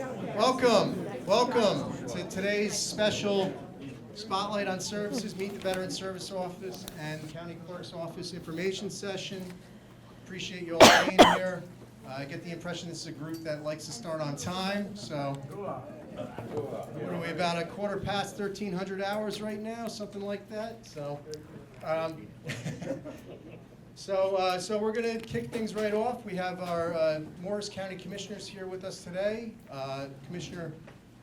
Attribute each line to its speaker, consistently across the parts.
Speaker 1: Welcome to today's special Spotlight on Services, Meet the Veteran Service Office and County Clerk's Office information session. Appreciate you all being here. I get the impression this is a group that likes to start on time, so what are we, about 13:15 hours right now, something like that? So we're going to kick things right off. We have our Morris County Commissioners here with us today, Commissioner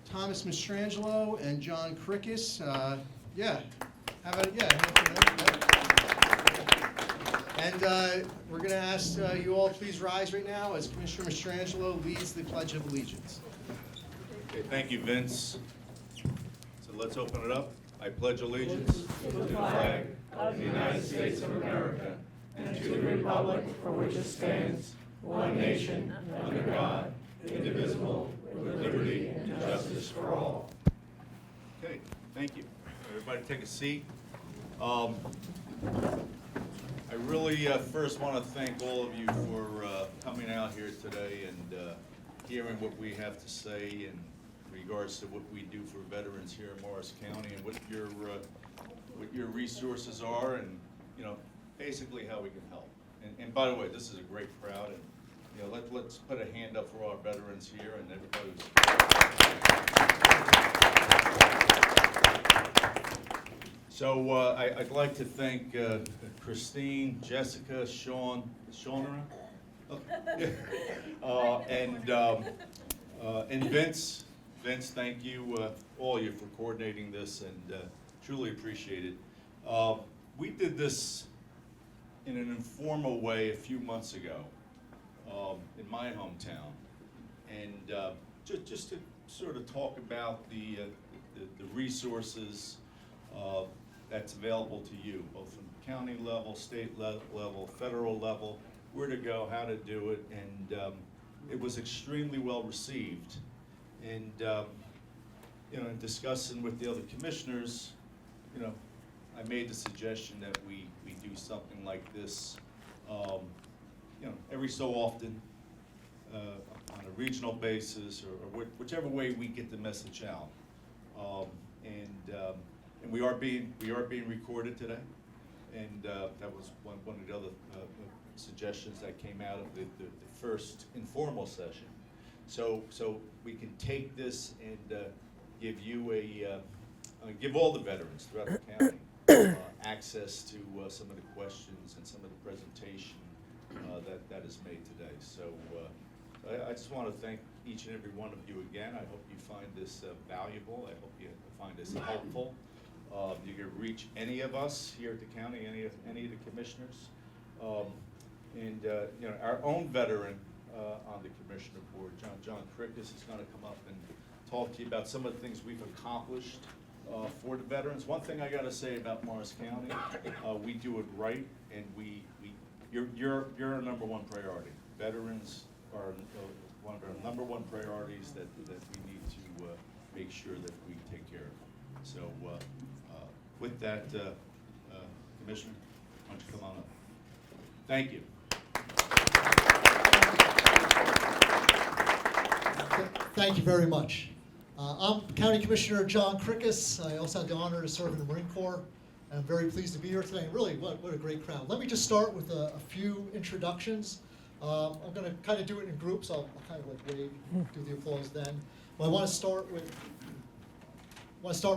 Speaker 1: Thomas Mastrangelo and John Krikis. And we're going to ask you all please rise right now as Commissioner Mastrangelo leads the Pledge of Allegiance.
Speaker 2: Okay, thank you, Vince. So let's open it up. I pledge allegiance
Speaker 3: to the flag of the United States of America and to the republic for which it stands, one nation, under God, indivisible, with liberty and justice for all.
Speaker 2: Okay, thank you. Everybody take a seat. I really first want to thank all of you for coming out here today and hearing what we have to say in regards to what we do for veterans here in Morris County and what your resources are and, basically how we can help. And by the way, this is a great crowd, and let's put a hand up for our veterans here and everybody who's. So I'd like to thank Christine, Jessica, Sean and Vince. Vince, thank you all of you for coordinating this, and truly appreciate it. We did this in an informal way a few months ago in my hometown, and just to sort of talk about the resources that's available to you, both from county level, state level, federal level, where to go, how to do it, and it was extremely well received. And in discussing with the other commissioners, I made the suggestion that we do something like this, every so often, on a regional basis, or whichever way we get the message out. And we are being recorded today, and that was one of the other suggestions that came out of the first informal session. So we can take this and give you give all the veterans throughout the county access to some of the questions and some of the presentation that is made today. So I just want to thank each and every one of you again. I hope you find this valuable. I hope you find this helpful. You can reach any of us here at the county, any of the commissioners, and our own veteran on the commissioner board, John Krikis, is going to come up and talk to you about some of the things we've accomplished for the veterans. One thing I got to say about Morris County, we do it right, and you're our number one priority. Veterans are one of our number one priorities that we need to make sure that we take care of. So with that, Commissioner, why don't you come on up? Thank you.
Speaker 4: Thank you very much. I'm County Commissioner John Krikis. I also had the honor to serve in the Marine Corps, and I'm very pleased to be here today. Really, what a great crowd. Let me just start with a few introductions. I'm going to kind of do it in groups. I'll kind of like wave, do the applause then. But I want to start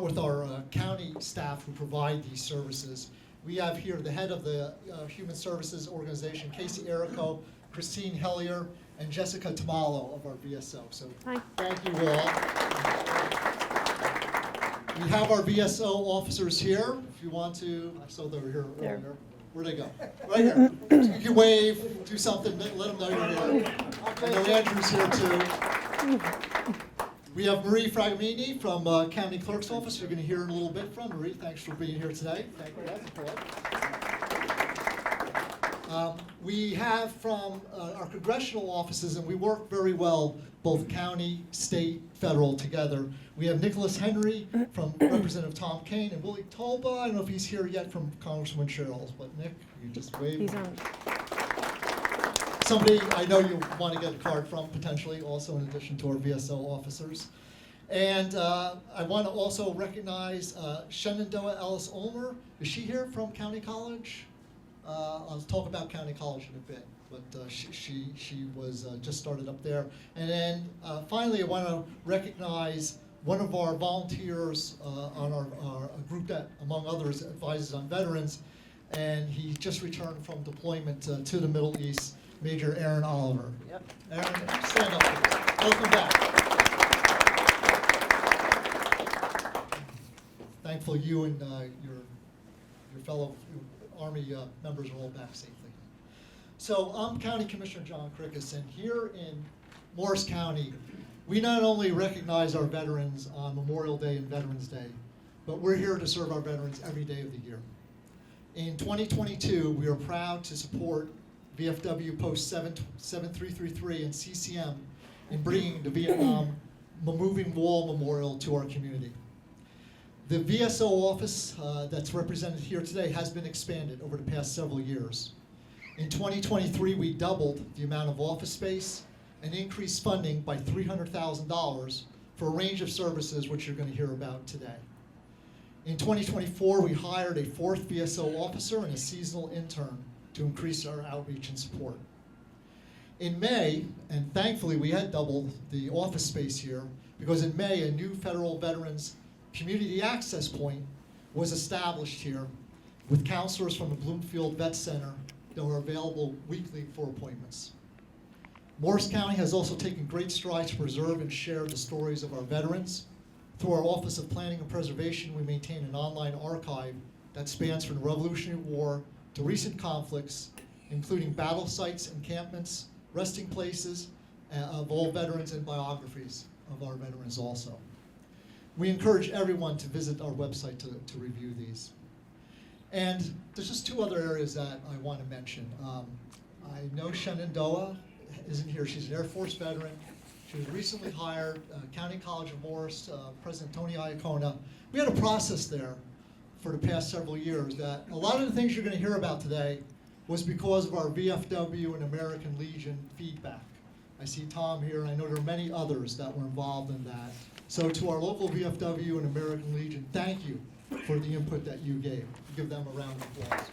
Speaker 4: with our county staff who provide these services. We have here the head of the Human Services Organization, Casey Erico, Christine Hellier, and Jessica Tamalo of our VSO. So hi. Thank you all. We have our VSO officers here. If you want to, I saw they were here earlier. Where'd they go? Right here. You can wave, do something, let them know you're here. I know Andrew's here too. We have Marie Fragamini from County Clerk's Office. You're going to hear in a little bit from Marie. Thanks for being here today. Thank you. That's important. We have from our congressional offices, and we work very well, both county, state, federal together. We have Nicholas Henry from Representative Tom Kane and Willie Tolba. I don't know if he's here yet from Congresswoman Cheryl's, but Nick, you just wave.
Speaker 5: He's on.
Speaker 4: somebody I know you want to get a card from, potentially, also in addition to our VSO officers. And I want to also recognize Shenandoah Ellis Ulmer. Is she here from County College? I'll talk about County College in a bit, but she was just started up there. And then finally, I want to recognize one of our volunteers on our group that, among others, advises on veterans, and he just returned from deployment to the Middle East, Major Aaron Oliver.
Speaker 3: Yep.
Speaker 4: Aaron, stand up, please. Welcome back. Thankful you and your fellow Army members are all back safely. So I'm County Commissioner John Krickus, and here in Morris County, we not only recognize our veterans on Memorial Day and Veterans Day, but we're here to serve our veterans every day of the year. In 2022, we are proud to support VFW Post 7333 and CCM in bringing the Vietnam Moving Wall Memorial to our community. The VSO office that's represented here today has been expanded over the past several years. In 2023, we doubled the amount of office space and increased funding by $300,000 for a range of services which you're going to hear about today. In 2024, we hired a fourth VSO officer and a seasonal intern to increase our outreach and support. In May, and thankfully we had doubled the office space here, because in May a new federal veterans community access point was established here with counselors from the Bloomfield Vet Center that were available weekly for appointments. Morris County has also taken great strides to preserve and share the stories of our veterans. Through our Office of Planning and Preservation, we maintain an online archive that spans from the Revolutionary War to recent conflicts, including battle sites, encampments, resting places of all veterans, and biographies of our veterans also. We encourage everyone to visit our website to review these. And there's just two other areas that I want to mention. I know Shenandoah isn't here. She's an Air Force veteran. She was recently hired, County College of Morris, President Tony Iacona. We had a process there for the past several years that a lot of the things you're going to hear about today was because of our VFW and American Legion feedback. I see Tom here, and I know there are many others that were involved in that. So to our local VFW and American Legion, thank you for the input that you gave. Give them a round of applause.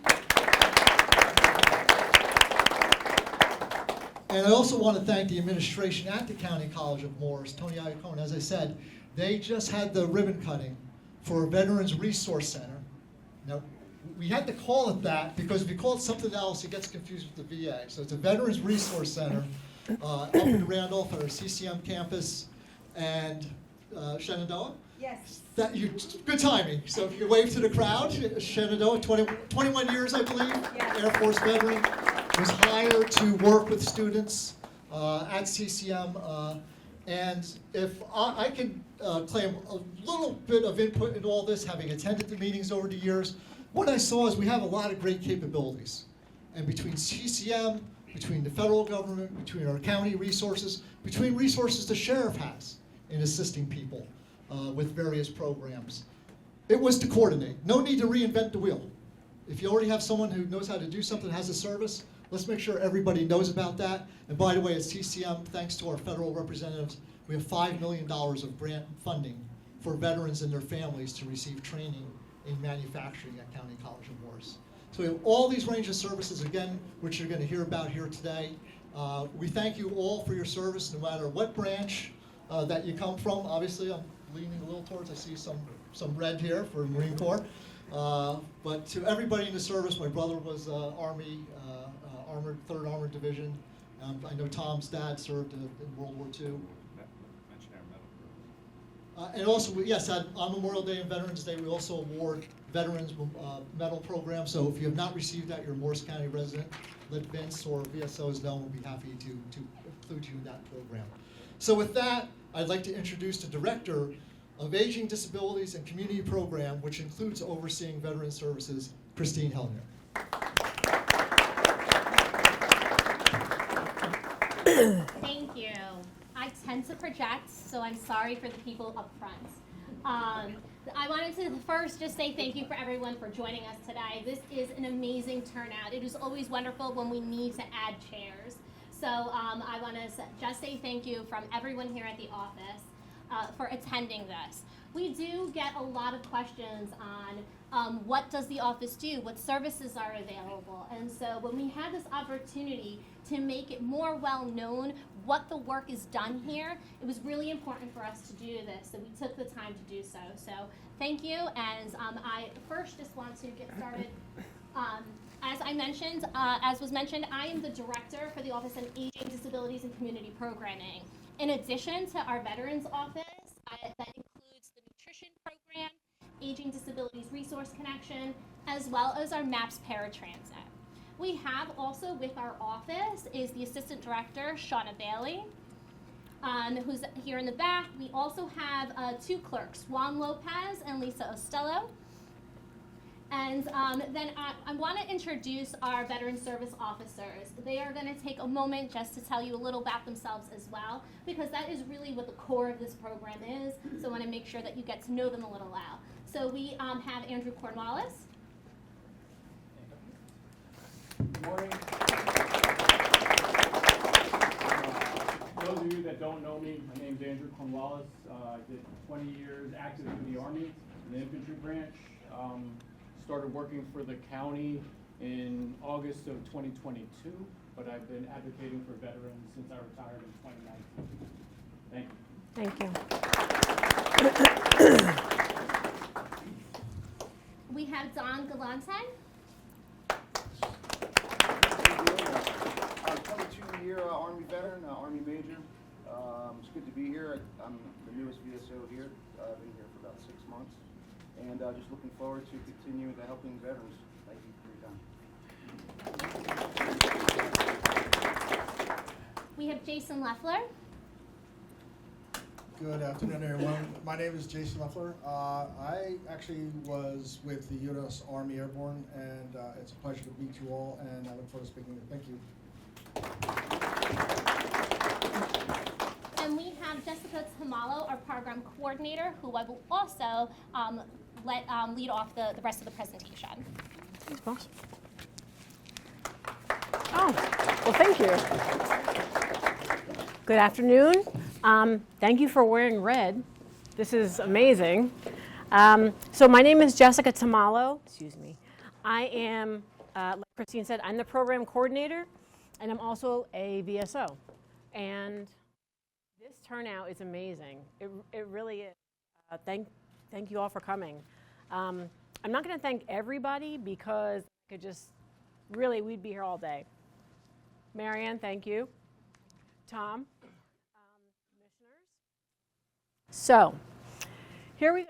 Speaker 4: And I also want to thank the administration at the County College of Morris, Tony Iacona. As I said, they just had the ribbon cutting for a Veterans Resource Center. Now, we had to call it that because if you call it something else, it gets confused with the VA. So it's a Veterans Resource Center up in Randolph at our CCM campus. And Shenandoah?
Speaker 5: Yes.
Speaker 4: Good timing. So if you wave to the crowd, Shenandoah, 21 years, I believe,
Speaker 5: Yes.
Speaker 4: Air Force veteran, was hired to work with students at CCM. And if I can claim a little bit of input in all this, having attended the meetings over the years, what I saw is we have a lot of great capabilities. And between CCM, between the federal government, between our county resources, between resources the sheriff has in assisting people with various programs, it was to coordinate. No need to reinvent the wheel. If you already have someone who knows how to do something, has a service, let's make sure everybody knows about that. And by the way, at CCM, thanks to our federal representatives, we have $5 million of grant funding for veterans and their families to receive training in manufacturing at County College of Morris. So we have all these range of services, again, which you're going to hear about here today. We thank you all for your service, no matter what branch that you come from. Obviously, I'm leaning a little towards, I see some red here for Marine Corps. But to everybody in the service, my brother was Army, Armored, 3rd Armored Division. I know Tom's dad served in World War II. And also, yes, on Memorial Day and Veterans Day, we also award Veterans Medal Program. So if you have not received that, you're a Morris County resident, let Vince or VSOs know, and we'll be happy to include you in that program. So with that, I'd like to introduce the Director of Aging, Disabilities, and Community Program, which includes overseeing veteran services, Christine Hellner.
Speaker 6: Thank you. I tend to project, so I'm sorry for the people up front. I wanted to first just say thank you for everyone for joining us today. This is an amazing turnout. It is always wonderful when we need to add chairs. So I want to just say thank you from everyone here at the office for attending this. We do get a lot of questions on what does the office do, what services are available, and so when we had this opportunity to make it more well known what the work is done here, it was really important for us to do this, so we took the time to do so. So thank you, and I first just want to get started. As was mentioned, I am the director for the Office on Aging, Disabilities, and Community Programming. In addition to our Veterans Office, that includes the nutrition program, Aging Disabilities Resource Connection, as well as our MAPS Paratransit. We have also with our office is the Assistant Director, Shauna Bailey, who's here in the back. We also have two clerks, Juan Lopez and Lisa Ostello. And then I want to introduce our veteran service officers. They are going to take a moment just to tell you a little about themselves as well, because that is really what the core of this program is. So I want to make sure that you get to know them a little well. So we have Andrew Cornwallis.
Speaker 5: Good morning. Those of you that don't know me, my name is Andrew Cornwallis. I did 20 years active in the Army, in the infantry branch. Started working for the county in August of 2022, but I've been advocating for veterans since I retired in 2019. Thank you.
Speaker 6: We have Don Galante.
Speaker 7: 22-year Army veteran, Army major. It's good to be here. I'm the newest VSO here. I've been here for about 6 months. And just looking forward to continuing to helping veterans. Thank you for your time.
Speaker 6: We have Jason Leffler.
Speaker 8: Good afternoon, everyone. My name is Jason Leffler. I actually was with the U.S. Army Airborne, and it's a pleasure to meet you all, and I look forward to speaking with you. Thank you.
Speaker 6: And we have Jessica Tamalo, our program coordinator, who I will also lead off the rest of the presentation.
Speaker 9: Awesome. Oh, well, thank you. Good afternoon. Thank you for wearing red. This is amazing. So my name is Jessica Tamalo. Excuse me. I am, like Christine said, I'm the program coordinator, and I'm also a VSO. And this turnout is amazing. It really is. Thank you all for coming. I'm not going to thank everybody because I could just, really, we'd be here all day. Marianne, thank you. Tom, commissioners. So, here we go.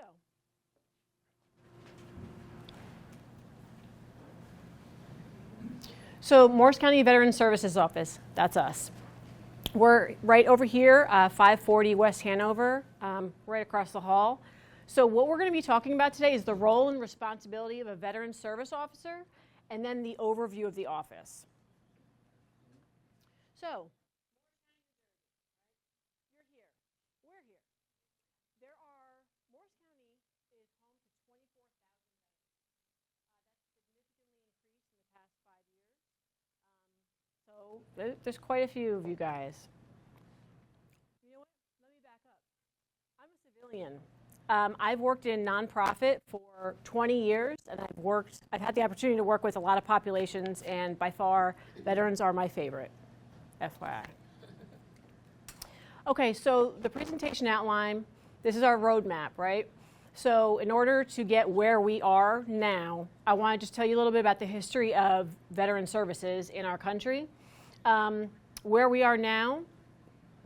Speaker 9: So, Morris County Veterans Services Office, that's us. We're right over here, 540 West Hanover, right across the hall. So what we're going to be talking about today is the role and responsibility of a veteran service officer, and then the overview of the office. So, you're here. We're here. Morris County is home to 24,000 veterans. That's significantly increased in the past 5 years. So there's quite a few of you guys. You know what? Let me back up. I'm a civilian. I've worked in nonprofit for 20 years, and I've had the opportunity to work with a lot of populations, and by far, veterans are my favorite, FYI. Okay, so the presentation outline, this is our roadmap, right? So in order to get where we are now, I want to just tell you a little bit about the history of veteran services in our country. Where we are now,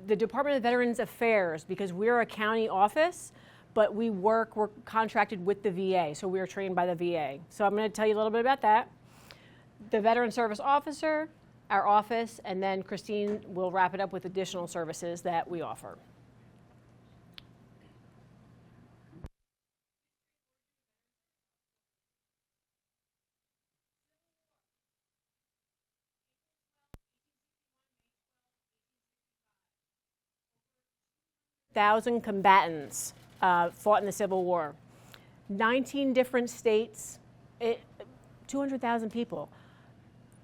Speaker 9: the Department of Veterans Affairs, because we're a county office, but we're contracted with the VA, so we're trained by the VA. So I'm going to tell you a little bit about that. The Veteran Service Officer, our office, and then Christine will wrap it up with additional services that we offer. Thousand combatants fought in the Civil War. 19 different states, 200,000 people.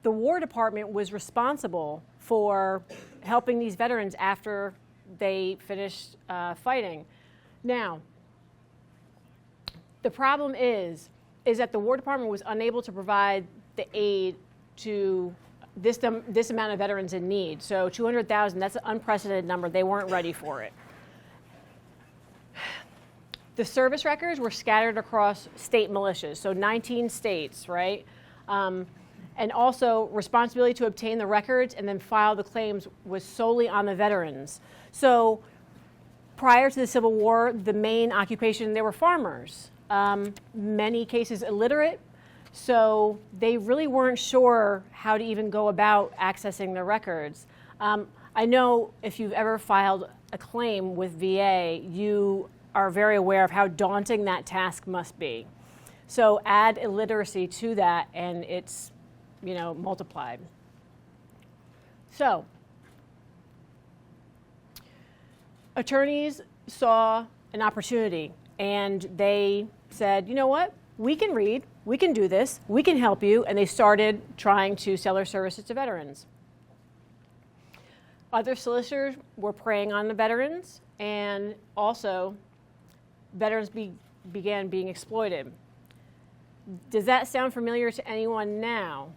Speaker 9: The War Department was responsible for helping these veterans after they finished fighting. Now, the problem is that the War Department was unable to provide the aid to this amount of veterans in need. So 200,000, that's an unprecedented number. They weren't ready for it. The service records were scattered across state militias, so 19 states, right? And also, responsibility to obtain the records and then file the claims was solely on the veterans. So prior to the Civil War, the main occupation, they were farmers. Many cases illiterate, so they really weren't sure how to even go about accessing the records. I know if you've ever filed a claim with VA, you are very aware of how daunting that task must be. So add illiteracy to that and it's, multiplied. So attorneys saw an opportunity and they said, you know what, we can read, we can do this, we can help you, and they started trying to sell their services to veterans. Other solicitors were preying on the veterans, and also veterans began being exploited. Does that sound familiar to anyone now?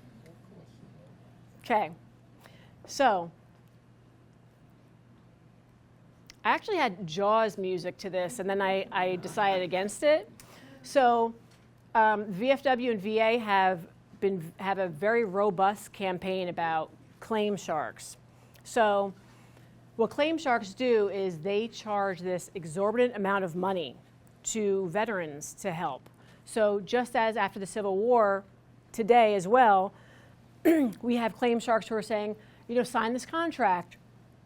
Speaker 9: Okay, so I actually had Jaws music to this, and then I decided against it. So VFW and VA have a very robust campaign about claim sharks. So what claim sharks do is they charge this exorbitant amount of money to veterans to help. So just as after the Civil War, today as well, we have claim sharks who are saying, sign this contract,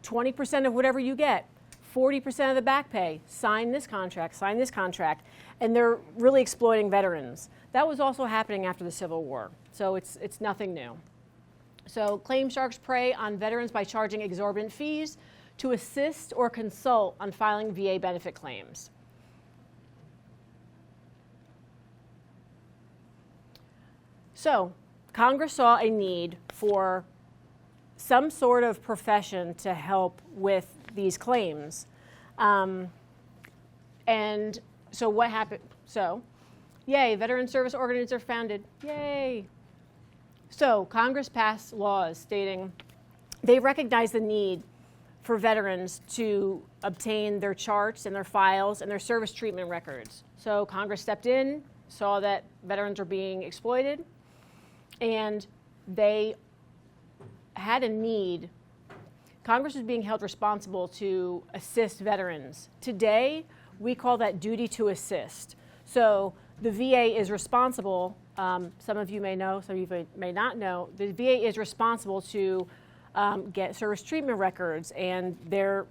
Speaker 9: 20% of whatever you get, 40% of the back pay, sign this contract, and they're really exploiting veterans. That was also happening after the Civil War, so it's nothing new. So claim sharks prey on veterans by charging exorbitant fees to assist or consult on filing VA benefit claims. So Congress saw a need for some sort of profession to help with these claims. And so what happened? So, yay, veteran service organizations are founded. Yay. So Congress passed laws stating they recognize the need for veterans to obtain their charts and their files and their service treatment records. So Congress stepped in, saw that veterans are being exploited, and they had a need. Congress was being held responsible to assist veterans. Today, we call that duty to assist. So the VA is responsible, some of you may know, some of you may not know, the VA is responsible to get service treatment records, and they're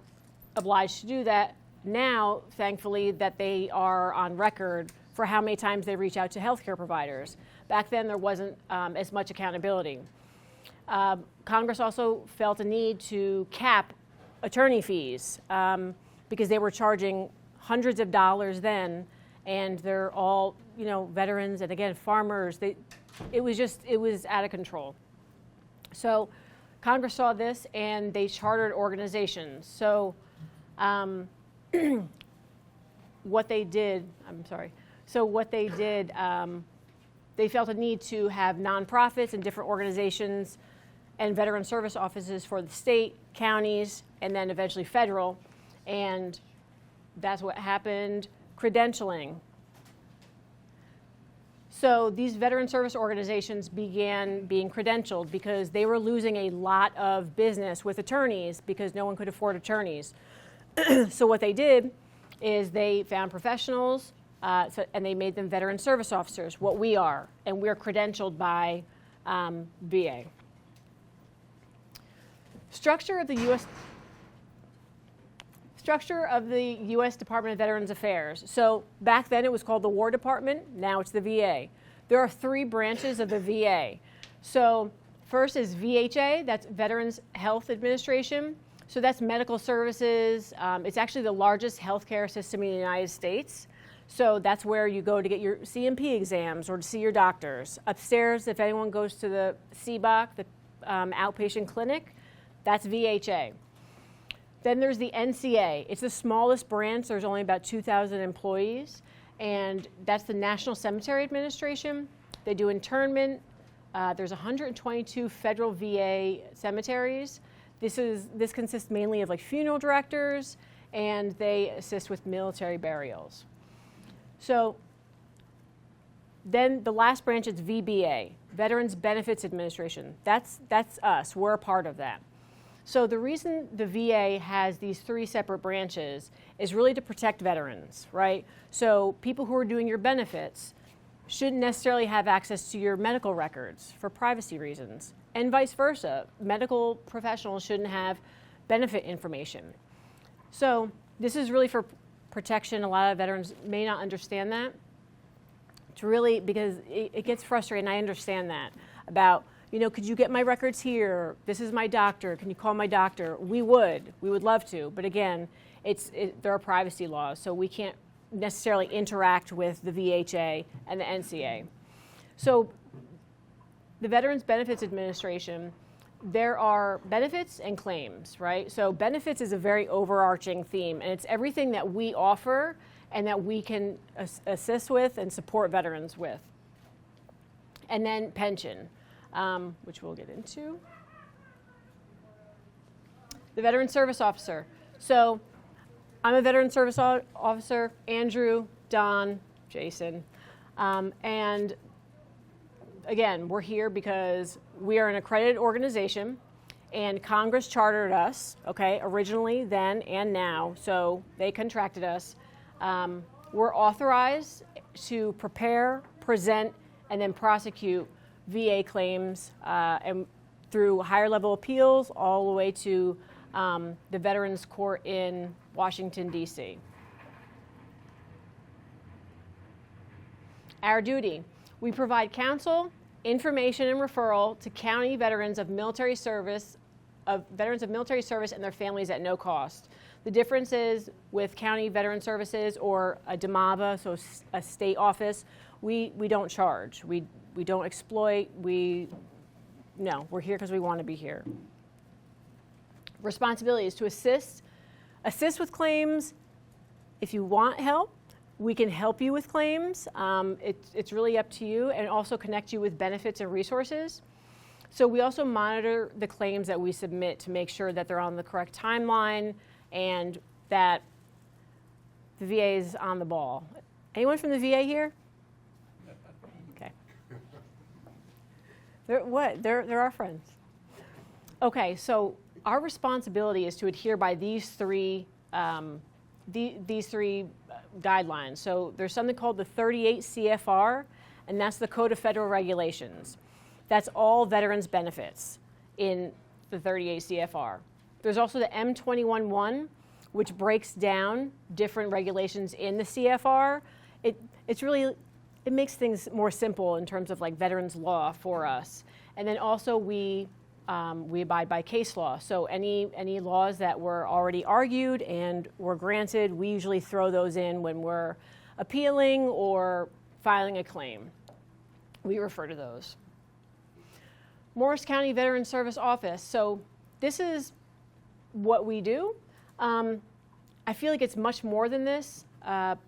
Speaker 9: obliged to do that now, thankfully, that they are on record for how many times they reach out to healthcare providers. Back then, there wasn't as much accountability. Congress also felt a need to cap attorney fees because they were charging hundreds of dollars then, and they're all, veterans and again, farmers. It was out of control. So Congress saw this and they chartered organizations. So what they did, they felt a need to have nonprofits and different organizations and veteran service offices for the state, counties, and then eventually federal. And that's what happened. Credentialing. So these veteran service organizations began being credentialed because they were losing a lot of business with attorneys because no one could afford attorneys. So what they did is they found professionals and they made them veteran service officers, what we are, and we're credentialed by VA. Structure of the U.S. Department of Veterans Affairs. So back then it was called the War Department, now it's the VA. There are 3 branches of the VA. So first is VHA, that's Veterans Health Administration. So that's medical services. It's actually the largest healthcare system in the United States. So that's where you go to get your CMP exams or to see your doctors. Upstairs, if anyone goes to the CBOC, the outpatient clinic, That's VHA. Then there's the NCA. It's the smallest branch. There's only about 2,000 employees, and that's the National Cemetery Administration. They do internment. There's 122 federal VA cemeteries. This consists mainly of like funeral directors, and they assist with military burials. So then the last branch is VBA, Veterans Benefits Administration. That's us. We're a part of that. So the reason the VA has these 3 separate branches is really to protect veterans, right? So people who are doing your benefits shouldn't necessarily have access to your medical records for privacy reasons, and vice versa. Medical professionals shouldn't have benefit information. So this is really for protection. A lot of veterans may not understand that. It's really because it gets frustrating. I understand that about, could you get my records here? This is my doctor. Can you call my doctor? We would love to, but again, there are privacy laws, so we can't necessarily interact with the VHA and the NCA. So the Veterans Benefits Administration, there are benefits and claims, right? So benefits is a very overarching theme, and it's everything that we offer and that we can assist with and support veterans with. And then pension, which we'll get into. The Veteran Service Officer. So I'm a Veteran Service Officer, Andrew, Don, Jason. And again, we're here because we are an accredited organization, and Congress chartered us, originally, then, and now. So they contracted us. We're authorized to prepare, present, and then prosecute VA claims and through higher level appeals all the way to the Veterans Court in Washington, D.C. Our duty: we provide counsel, information, and referral to county veterans of military service, and their families at no cost. The difference is with county veteran services or a DMAVA, so a state office, we don't charge. We don't exploit. We're here because we want to be here. Responsibility is to assist with claims. If you want help, we can help you with claims. It's really up to you, and also connect you with benefits and resources. So we also monitor the claims that we submit to make sure that they're on the correct timeline and that the VA is on the ball. Anyone from the VA here? Okay. They're our friends. Okay, so our responsibility is to adhere by these three guidelines. So there's something called the 38 CFR, and that's the Code of Federal Regulations. That's all veterans benefits in the 38 CFR. There's also the M21.1, which breaks down different regulations in the CFR. It makes things more simple in terms of like veterans law for us. And then also we abide by case law. So any laws that were already argued and were granted, we usually throw those in when we're appealing or filing a claim. We refer to those. Morris County Veteran Service Office. So this is what we do. I feel like it's much more than this, but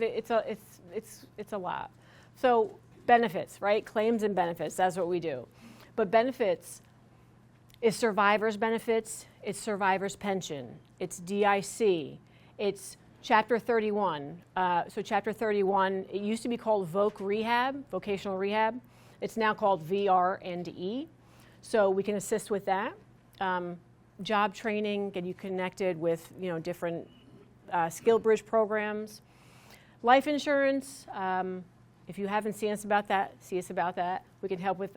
Speaker 9: it's a lot. So benefits, right? Claims and benefits. That's what we do. But benefits is survivors' benefits. It's survivors' pension. It's DIC. It's Chapter 31. So Chapter 31. It used to be called VOC Rehab, vocational rehab. It's now called VR&E. So we can assist with that. Job training, get you connected with different skill bridge programs. Life insurance, if you haven't seen us about that, see us about that. We can help with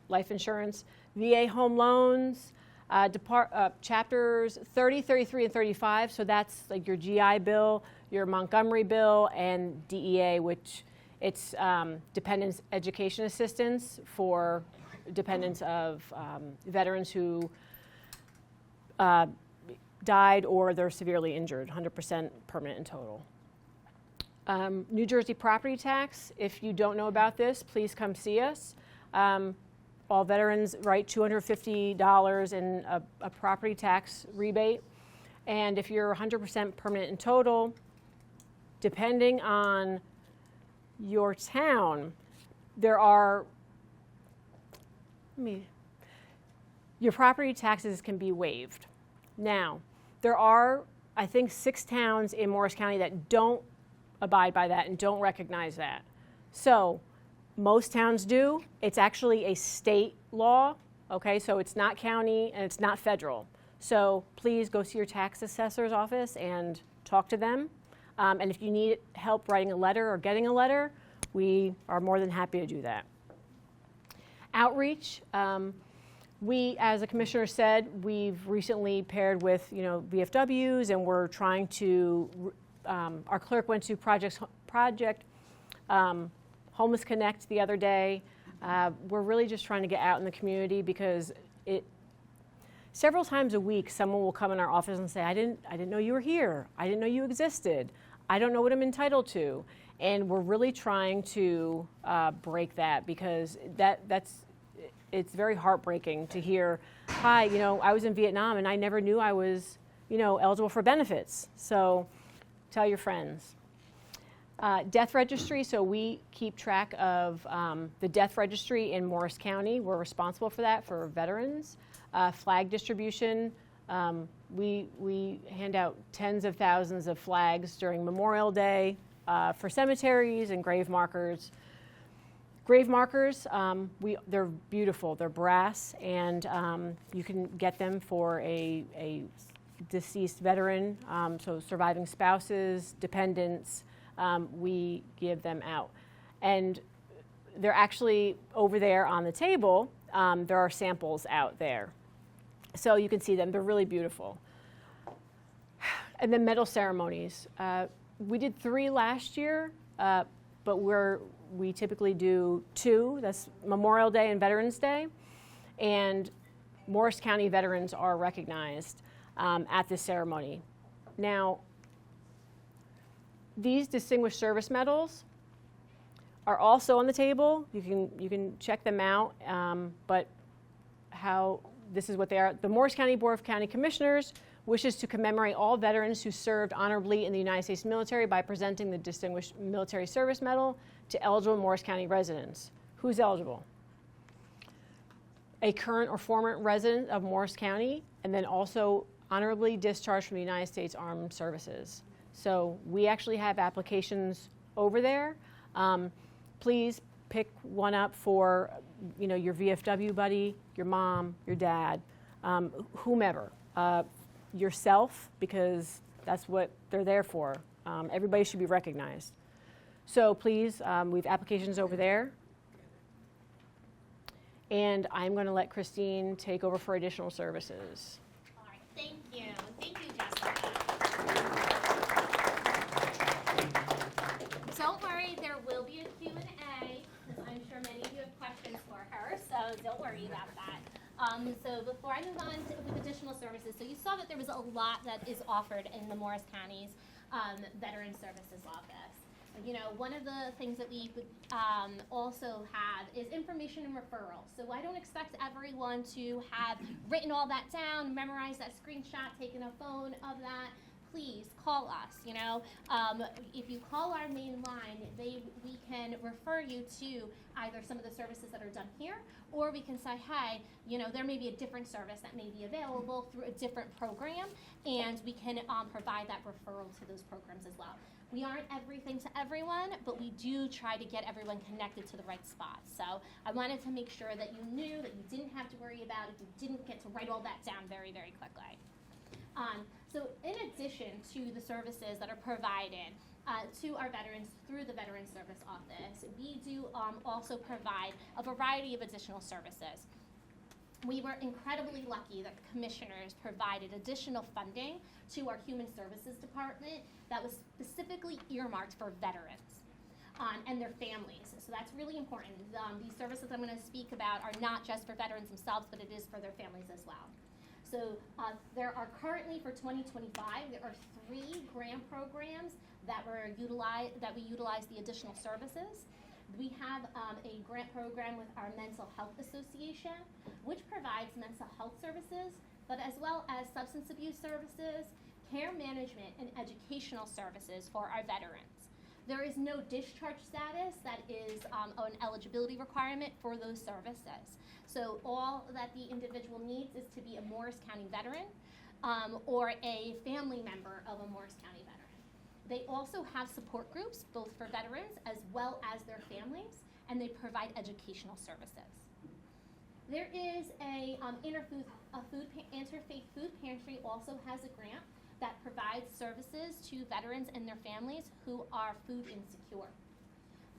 Speaker 9: life insurance. VA home loans, chapters 30, 33, and 35. So that's like your GI Bill, your Montgomery Bill, and DEA, which it's dependents education assistance for dependents of veterans who died or they're severely injured, 100% permanent and total. New Jersey property tax, if you don't know about this, please come see us. all veterans write $250 in a property tax rebate. And if you're 100% permanent in total, depending on your town, there are, your property taxes can be waived. Now, there are, I think, 6 towns in Morris County that don't abide by that and don't recognize that. So most towns do. It's actually a state law, okay? So it's not county and it's not federal. So please go see your tax assessor's office and talk to them. And if you need help writing a letter or getting a letter, we are more than happy to do that. Outreach. We, as the commissioner said, we've recently paired with, VFWs, and we're trying to, our clerk went to Project Homeless Connect the other day. We're really just trying to get out in the community because several times a week, someone will come in our office and say, I didn't know you were here. I didn't know you existed. I don't know what I'm entitled to. And we're really trying to break that because it's very heartbreaking to hear, hi, I was in Vietnam and I never knew I was, eligible for benefits. So tell your friends. Death registry, so we keep track of the death registry in Morris County. We're responsible for that for veterans. Flag distribution, we hand out tens of thousands of flags during Memorial Day for cemeteries and grave markers. Grave markers, they're beautiful. They're brass, and you can get them for a deceased veteran, so surviving spouses, dependents, we give them out. And they're actually over there on the table. There are samples out there. So you can see them. They're really beautiful. And then medal ceremonies. We did 3 last year, but we typically do 2. That's Memorial Day and Veterans Day. And Morris County veterans are recognized at this ceremony. Now, these Distinguished Service Medals are also on the table. You can check them out, but this is what they are. The Morris County Board of County Commissioners wishes to commemorate all veterans who served honorably in the United States military by presenting the Distinguished Military Service Medal to eligible Morris County residents. Who's eligible? A current or former resident of Morris County, and then also honorably discharged from the United States Armed Services. So we actually have applications over there. Please pick one up for your VFW buddy, your mom, your dad, whomever. Yourself, because that's what they're there for. Everybody should be recognized. So please, we have applications over there. And I'm going to let Christine take over for additional services.
Speaker 6: All right, thank you. Thank you, Jessica. Don't worry, there will be a Q&A, because I'm sure many of you have questions for her, so don't worry about that. So before I move on with additional services, so you saw that there was a lot that is offered in the Morris County's Veteran Services Office. One of the things that we would also have is information and referrals. So I don't expect everyone to have written all that down, memorized that screenshot, taken a phone of that. Please call us. If you call our main line, we can refer you to either some of the services that are done here, or we can say, hey, there may be a different service that may be available through a different program, and we can provide that referral to those programs as well. We aren't everything to everyone, but we do try to get everyone connected to the right spot. So I wanted to make sure that you knew that you didn't have to worry about it, you didn't get to write all that down very, very quickly. So in addition to the services that are provided to our veterans through the Veteran Service Office, we do also provide a variety of additional services. We were incredibly lucky that the commissioners provided additional funding to our Human Services Department that was specifically earmarked for veterans and their families. So that's really important. These services I'm going to speak about are not just for veterans themselves, but it is for their families as well. So there are currently, for 2025, there are 3 grant programs that we utilize the additional services. We have a grant program with our Mental Health Association, which provides mental health services, but as well as substance abuse services, care management, and educational services for our veterans. There is no discharge status that is an eligibility requirement for those services. So all that the individual needs is to be a Morris County veteran or a family member of a Morris County veteran. They also have support groups, both for veterans as well as their families, and they provide educational services. There is a interfaith food pantry also has a grant that provides services to veterans and their families who are food insecure.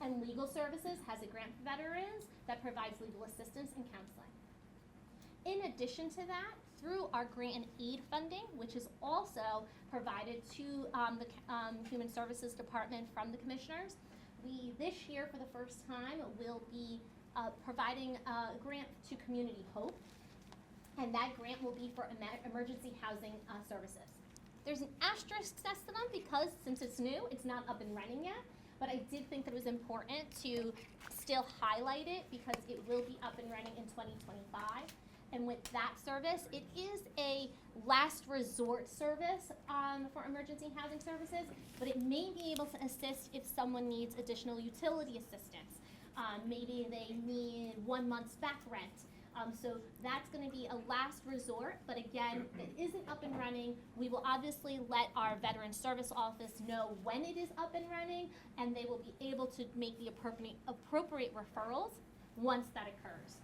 Speaker 6: And Legal Services has a grant for veterans that provides legal assistance and counseling. In addition to that, through our grant and aid funding, which is also provided to the Human Services Department from the commissioners, we this year for the first time will be providing a grant to Community Hope, and that grant will be for emergency housing services. There's an asterisk next to them because since it's new, it's not up and running yet, but I did think that it was important to still highlight it because it will be up and running in 2025. And with that service, it is a last resort service for emergency housing services, but it may be able to assist if someone needs additional utility assistance. Maybe they need 1 month's back rent. So that's going to be a last resort, but again, it isn't up and running. We will obviously let our Veteran Service Office know when it is up and running, and they will be able to make the appropriate referrals once that occurs.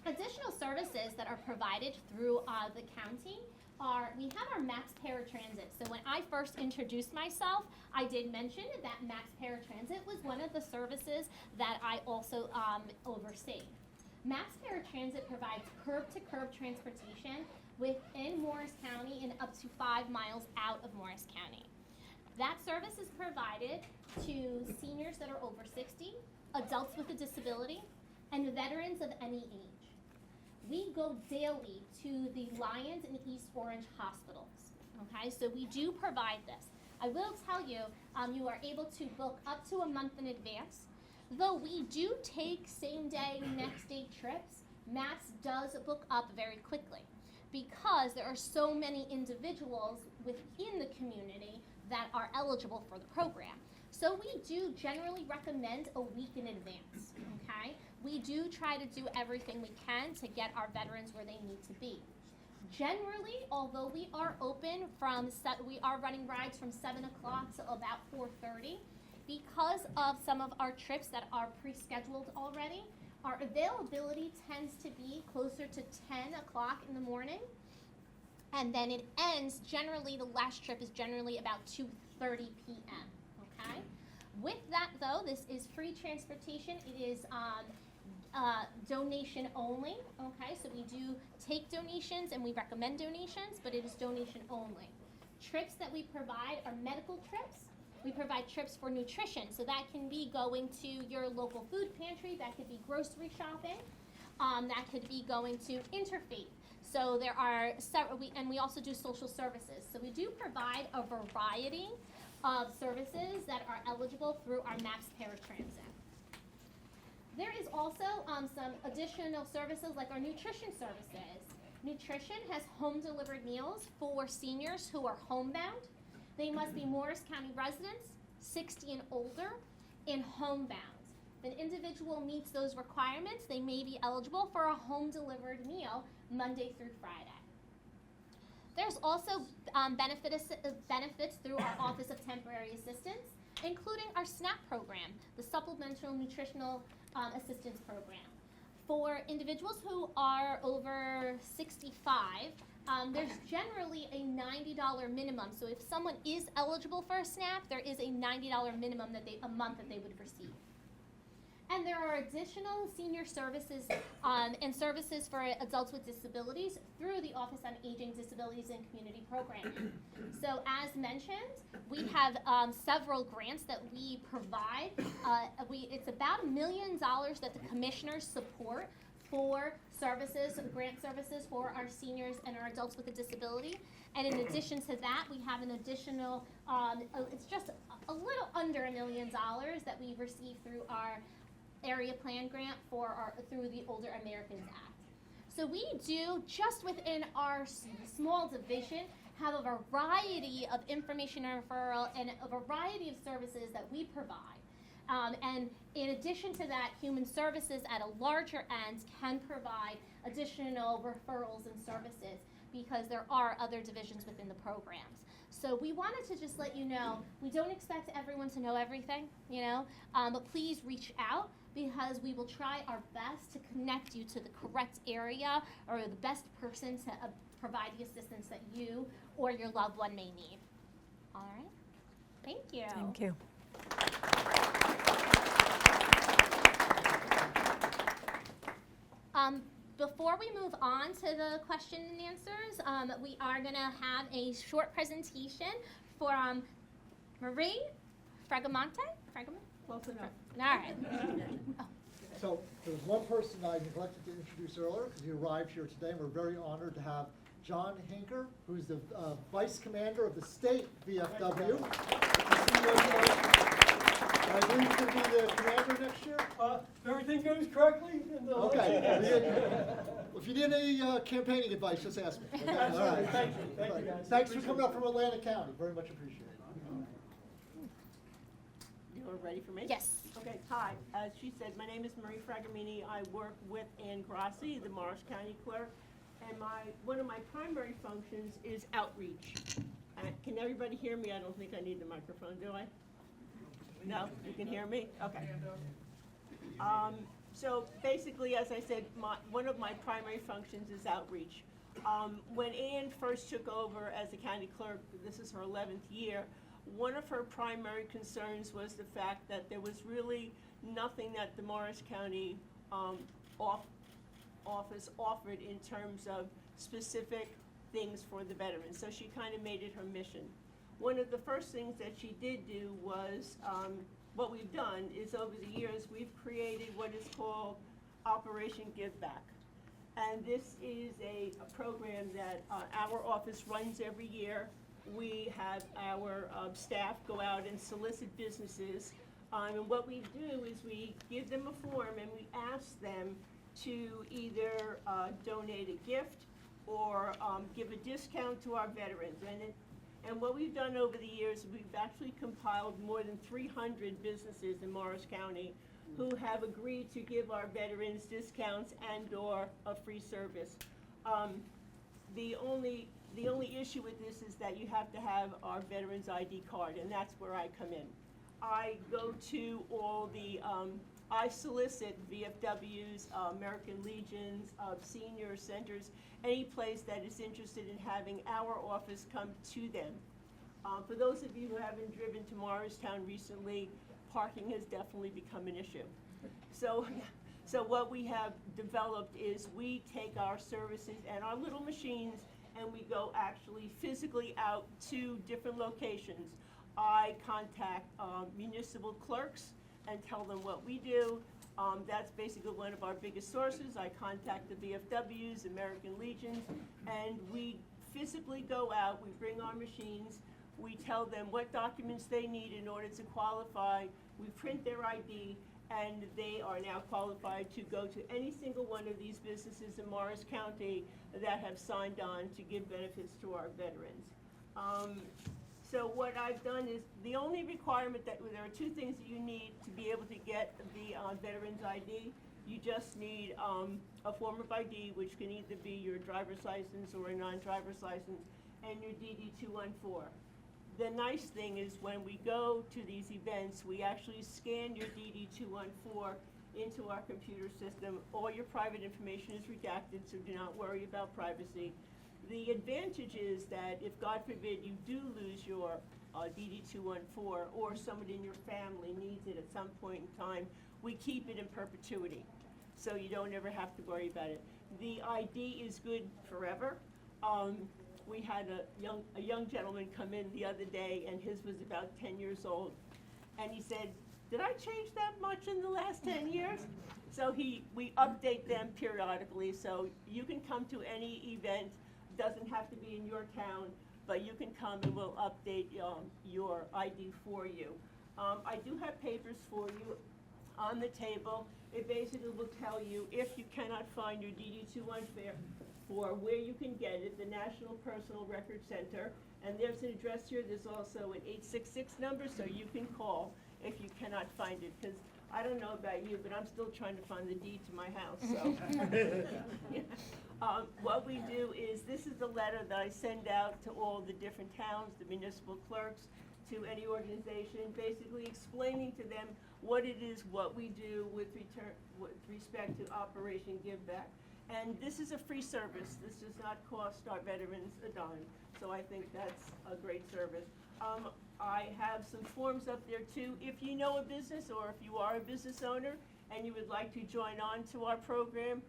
Speaker 6: Additional services that are provided through the county are, we have our Max Paratransit. So when I first introduced myself, I did mention that Max Paratransit was one of the services that I also oversee. Max Paratransit provides curb-to-curb transportation within Morris County and up to 5 miles out of Morris County. That service is provided to seniors that are over 60, adults with a disability, and veterans of any age. We go daily to the Lyons and East Orange hospitals, okay? So we do provide this. I will tell you, you are able to book up to a month in advance. Though we do take same day, next day trips, Max does book up very quickly because there are so many individuals within the community that are eligible for the program. So we do generally recommend a week in advance, okay? We do try to do everything we can to get our veterans where they need to be. Generally, although we are open we are running rides from 7 o'clock to about 4:30, because of some of our trips that are pre-scheduled already, our availability tends to be closer to 10 o'clock in the morning, and then it ends, generally the last trip is generally about 2:30 p.m., okay? With that though, this is free transportation. It is donation only, okay? So we do take donations and we recommend donations, but it is donation only. Trips that we provide are medical trips. We provide trips for nutrition, so that can be going to your local food pantry, that could be grocery shopping, that could be going to interfaith. So there are several, and we also do social services. So we do provide a variety of services that are eligible through our Max Paratransit. There is also some additional services like our nutrition services. Nutrition has home delivered meals for seniors who are homebound. They must be Morris County residents, 60 and older, and homebound. If an individual meets those requirements, they may be eligible for a home-delivered meal Monday through Friday. There's also benefits through our Office of Temporary Assistance, including our SNAP program, the Supplemental Nutritional Assistance Program. For individuals who are over 65, there's generally a $90 minimum. So if someone is eligible for a SNAP, there is a $90 minimum a month that they would receive. And there are additional senior services and services for adults with disabilities through the Office on Aging, Disabilities, and Community Programming. So as mentioned, we have several grants that we provide. It's about $1 million that the commissioners support for services, grant services for our seniors and our adults with a disability. And in addition to that, we have an additional, it's just a little under $1 million that we've received through our area plan grant through the Older Americans Act. So we do, just within our small division, have a variety of information and referral and a variety of services that we provide. And in addition to that, Human Services at a larger end can provide additional referrals and services because there are other divisions within the programs. So we wanted to just let you know, we don't expect everyone to know everything, but please reach out because we will try our best to connect you to the correct area or the best person to provide the assistance that you or your loved one may need. All right? Thank you.
Speaker 9: Thank you.
Speaker 6: Before we move on to the question and answers, we are going to have a short presentation from Marie Fragamante.
Speaker 10: Close enough.
Speaker 6: All right.
Speaker 4: So there's one person I neglected to introduce earlier because he arrived here today, and we're very honored to have John Hinker, who's the Vice Commander of the State VFW. I believe he's going to be the commander next year?
Speaker 10: Everything goes correctly.
Speaker 4: Okay. If you need any campaigning advice, just ask me. Okay? All right.
Speaker 10: Thank you. Thank you, guys.
Speaker 4: Thanks for coming up from Atlantic County. Very much appreciated.
Speaker 10: You're ready for me?
Speaker 6: Yes.
Speaker 10: Okay, hi. As she said, my name is Marie Fragamini. I work with Ann Grassi, the Morris County Clerk, and one of my primary functions is outreach. Can everybody hear me? I don't think I need the microphone, do I? No? You can hear me? Okay. So basically, as I said, one of my primary functions is outreach. When Ann first took over as the county clerk, this is her 11th year, one of her primary concerns was the fact that there was really nothing that the Morris County office offered in terms of specific things for the veterans. So she kind of made it her mission. One of the first things that she did do was, what we've done is over the years we've created what is called Operation Give Back. And this is a program that our office runs every year. We have our staff go out and solicit businesses. And what we do is we give them a form and we ask them to either donate a gift or give a discount to our veterans. And what we've done over the years, we've actually compiled more than 300 businesses in Morris County who have agreed to give our veterans discounts and or a free service. The only issue with this is that you have to have our veterans ID card, and that's where I come in. I go to all the, I solicit VFWs, American Legions, senior centers, any place that is interested in having our office come to them. For those of you who haven't driven to Morristown recently, parking has definitely become an issue. So what we have developed is we take our services and our little machines and we go actually physically out to different locations. I contact municipal clerks and tell them what we do. That's basically one of our biggest sources. I contact the VFWs, American Legions, and we physically go out, we bring our machines, we tell them what documents they need in order to qualify, we print their ID, and they are now qualified to go to any single one of these businesses in Morris County that have signed on to give benefits to our veterans. So what I've done is, the only requirement that, there are two things that you need to be able to get the veteran's ID. You just need a form of ID, which can either be your driver's license or a non-driver's license, and your DD-214. The nice thing is when we go to these events, we actually scan your DD-214 into our computer system. All your private information is redacted, so do not worry about privacy. The advantage is that if, God forbid, you do lose your DD-214 or somebody in your family needs it at some point in time, we keep it in perpetuity, so you don't ever have to worry about it. The ID is good forever. We had a young gentleman come in the other day, and his was about 10 years old, and he said, did I change that much in the last 10 years? So we update them periodically, so you can come to any event, doesn't have to be in your town, but you can come and we'll update your ID for you. I do have papers for you on the table. It basically will tell you if you cannot find your DD-2 for where you can get it, the National Personal Record Center. And there's an address here. There's also an 866 number, so you can call if you cannot find it. Because I don't know about you, but I'm still trying to find the deed to my house. So, what we do is, this is the letter that I send out to all the different towns, the municipal clerks, to any organization, basically explaining to them what it is, what we do with respect to Operation Give Back. And this is a free service. This does not cost our veterans a dime. So I think that's a great service. I have some forms up there too. If you know a business or if you are a business owner and you would like to join on to our program,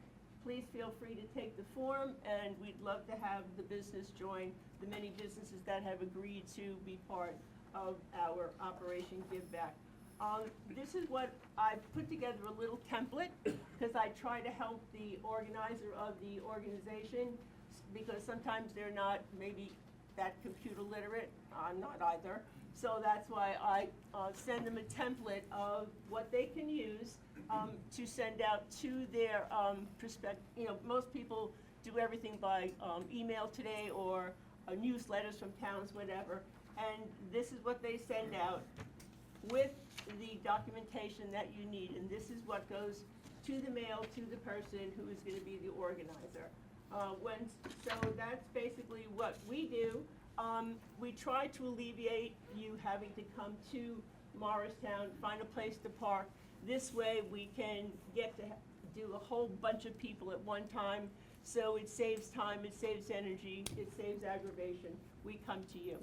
Speaker 10: please feel free to take the form, and we'd love to have the business join the many businesses that have agreed to be part of our Operation Give Back. This is what I've put together, a little template, because I try to help the organizer of the organization, because sometimes they're not maybe that computer literate. I'm not either. So that's why I send them a template of what they can use to send out to their most people do everything by email today or newsletters from towns, whatever. And this is what they send out with the documentation that you need. And this is what goes to the mail to the person who is going to be the organizer. So that's basically what we do. We try to alleviate you having to come to Morristown, find a place to park. This way we can get to do a whole bunch of people at one time. So it saves time, it saves energy, it saves aggravation. We come to you.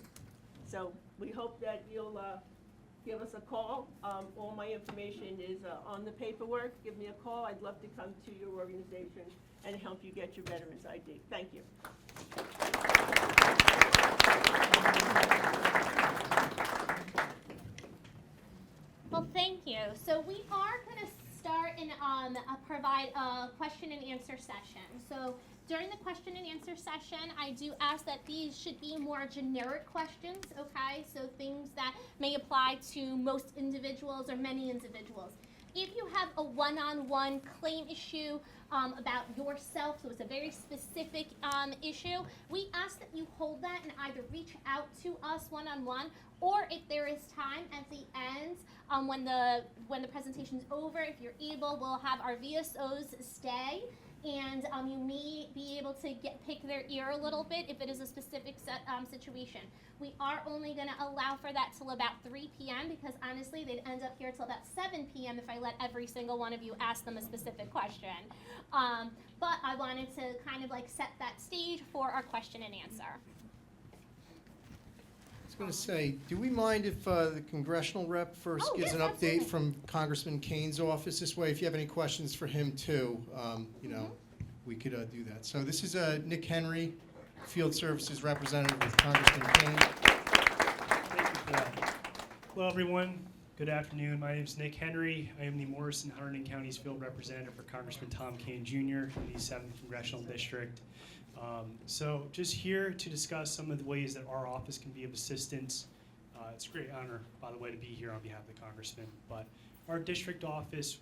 Speaker 10: So we hope that you'll give us a call. All my information is on the paperwork. Give me a call. I'd love to come to your organization and help you get your Veterans ID. Thank you.
Speaker 6: Well, thank you. So we are going to start and provide a question and answer session. So during the question and answer session, I do ask that these should be more generic questions, okay? So things that may apply to most individuals or many individuals. If you have a one-on-one claim issue about yourself, so it's a very specific issue, we ask that you hold that and either reach out to us one-on-one, or if there is time at the end, when the presentation is over, if you're able, we'll have our VSOs stay, and you may be able to pick their ear a little bit if it is a specific situation. We are only going to allow for that till about 3 p.m. because honestly, they'd end up here till about 7 p.m. if I let every single one of you ask them a specific question. But I wanted to kind of like set that stage for our question and answer.
Speaker 1: I was going to say, do we mind if the congressional rep first gives
Speaker 6: yes,
Speaker 1: an update
Speaker 6: absolutely.
Speaker 1: from Congressman Kane's office? This way, if you have any questions for him too, we could do that. So this is Nick Henry, Field Services Representative with Congressman Kane.
Speaker 11: Thank you for that. Hello, everyone. Good afternoon. My name is Nick Henry. I am the Morrison-Hunterdon County's Field Representative for Congressman Tom Kane Jr. in the 7th Congressional District. So just here to discuss some of the ways that our office can be of assistance. It's a great honor, by the way, to be here on behalf of the Congressman. But our district office,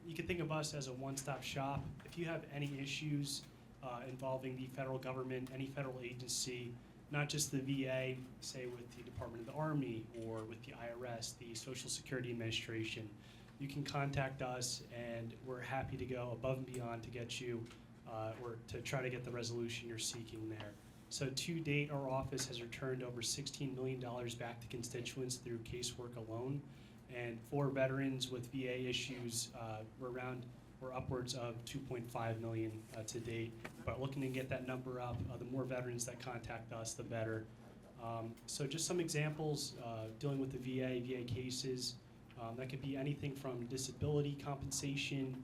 Speaker 11: you can think of us as a one-stop shop. If you have any issues involving the federal government, any federal agency, not just the VA, say with the Department of the Army or with the IRS, the Social Security Administration, you can contact us and we're happy to go above and beyond to get you or to try to get the resolution you're seeking there. So to date, our office has returned over $16 million back to constituents through casework alone. And for veterans with VA issues, we're upwards of 2.5 million to date. But looking to get that number up, the more veterans that contact us, the better. So just some examples dealing with the VA cases. That could be anything from disability compensation,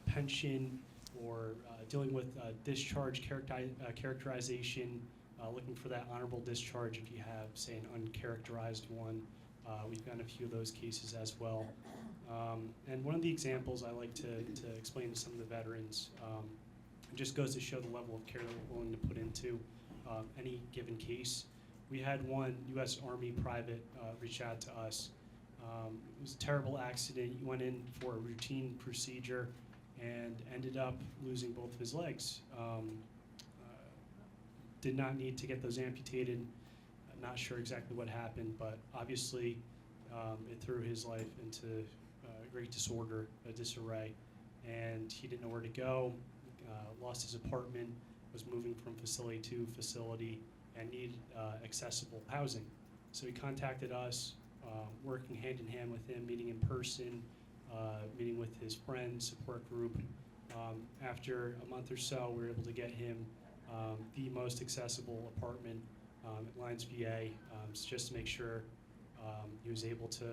Speaker 11: pension, or dealing with discharge characterization, looking for that honorable discharge if you have, say, an uncharacterized one. We've gotten a few of those cases as well. And one of the examples I like to explain to some of the veterans, it just goes to show the level of care that we're willing to put into any given case. We had one U.S. Army private reach out to us. It was a terrible accident. He went in for a routine procedure and ended up losing both of his legs. Did not need to get those amputated. Not sure exactly what happened, but obviously it threw his life into great disorder, disarray, and he didn't know where to go, lost his apartment, was moving from facility to facility, and needed accessible housing. So he contacted us, working hand in hand with him, meeting in person, meeting with his friends, support group. After a month or so, we were able to get him the most accessible apartment at Lions VA, just to make sure he was able to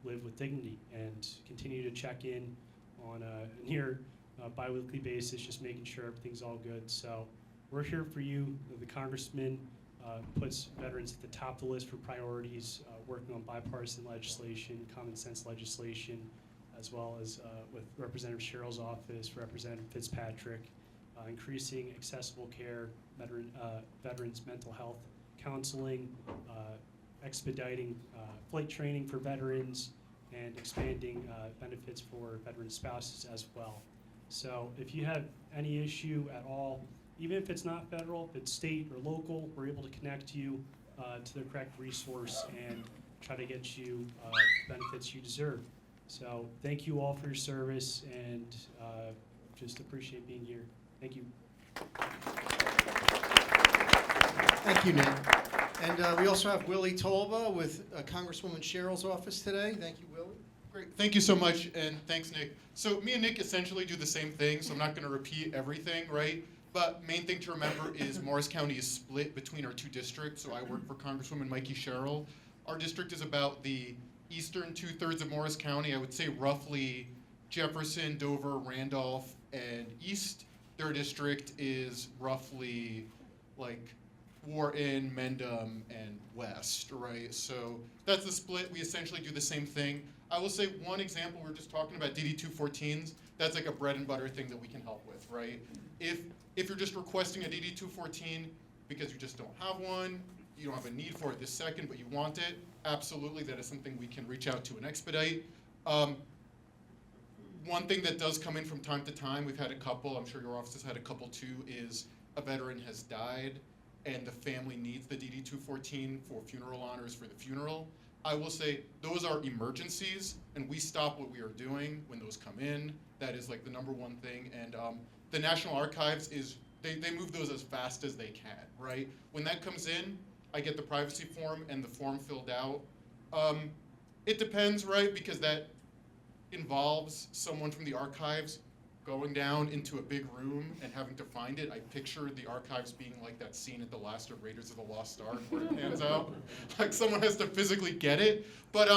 Speaker 11: live with dignity and continue to check in on a near bi-weekly basis, just making sure everything's all good. So we're here for you. The Congressman puts veterans at the top of the list for priorities, working on bipartisan legislation, common sense legislation, as well as with Representative Sherrill's office, Representative Fitzpatrick, increasing accessible care, veterans' mental health counseling, expediting flight training for veterans, and expanding benefits for veteran spouses as well. So if you have any issue at all, even if it's not federal, if it's state or local, we're able to connect you to the correct resource and try to get you benefits you deserve. So thank you all for your service, and just appreciate being here. Thank you.
Speaker 1: Thank you, Nick. And we also have Willie Tolba with Congresswoman Sherrill's office today. Thank you, Willie.
Speaker 12: Great. Thank you so much, and thanks, Nick. So me and Nick essentially do the same thing, so I'm not going to repeat everything, right? But main thing to remember is Morris County is split between our two districts. So I work for Congresswoman Mikey Sherrill. Our district is about the eastern 2/3 of Morris County. I would say roughly Jefferson, Dover, Randolph, and east. Their district is roughly like Wharton, Mendham, and West, right? So that's the split. We essentially do the same thing. I will say one example, we were just talking about DD-214s. That's like a bread and butter thing that we can help with, right? If you're just requesting a DD-214 because you just don't have one, you don't have a need for it this second, but you want it, absolutely, that is something we can reach out to and expedite. One thing that does come in from time to time, we've had a couple, I'm sure your office has had a couple too, is a veteran has died and the family needs the DD-214 for funeral honors for the funeral. I will say those are emergencies, and we stop what we are doing when those come in. That is like the #1 thing. And the National Archives is, they move those as fast as they can, right? When that comes in, I get the privacy form and the form filled out. It depends, right? Because that involves someone from the archives going down into a big room and having to find it. I picture the archives being like that scene at the last of Raiders of the Lost Ark where it pans out. Like someone has to physically get it. But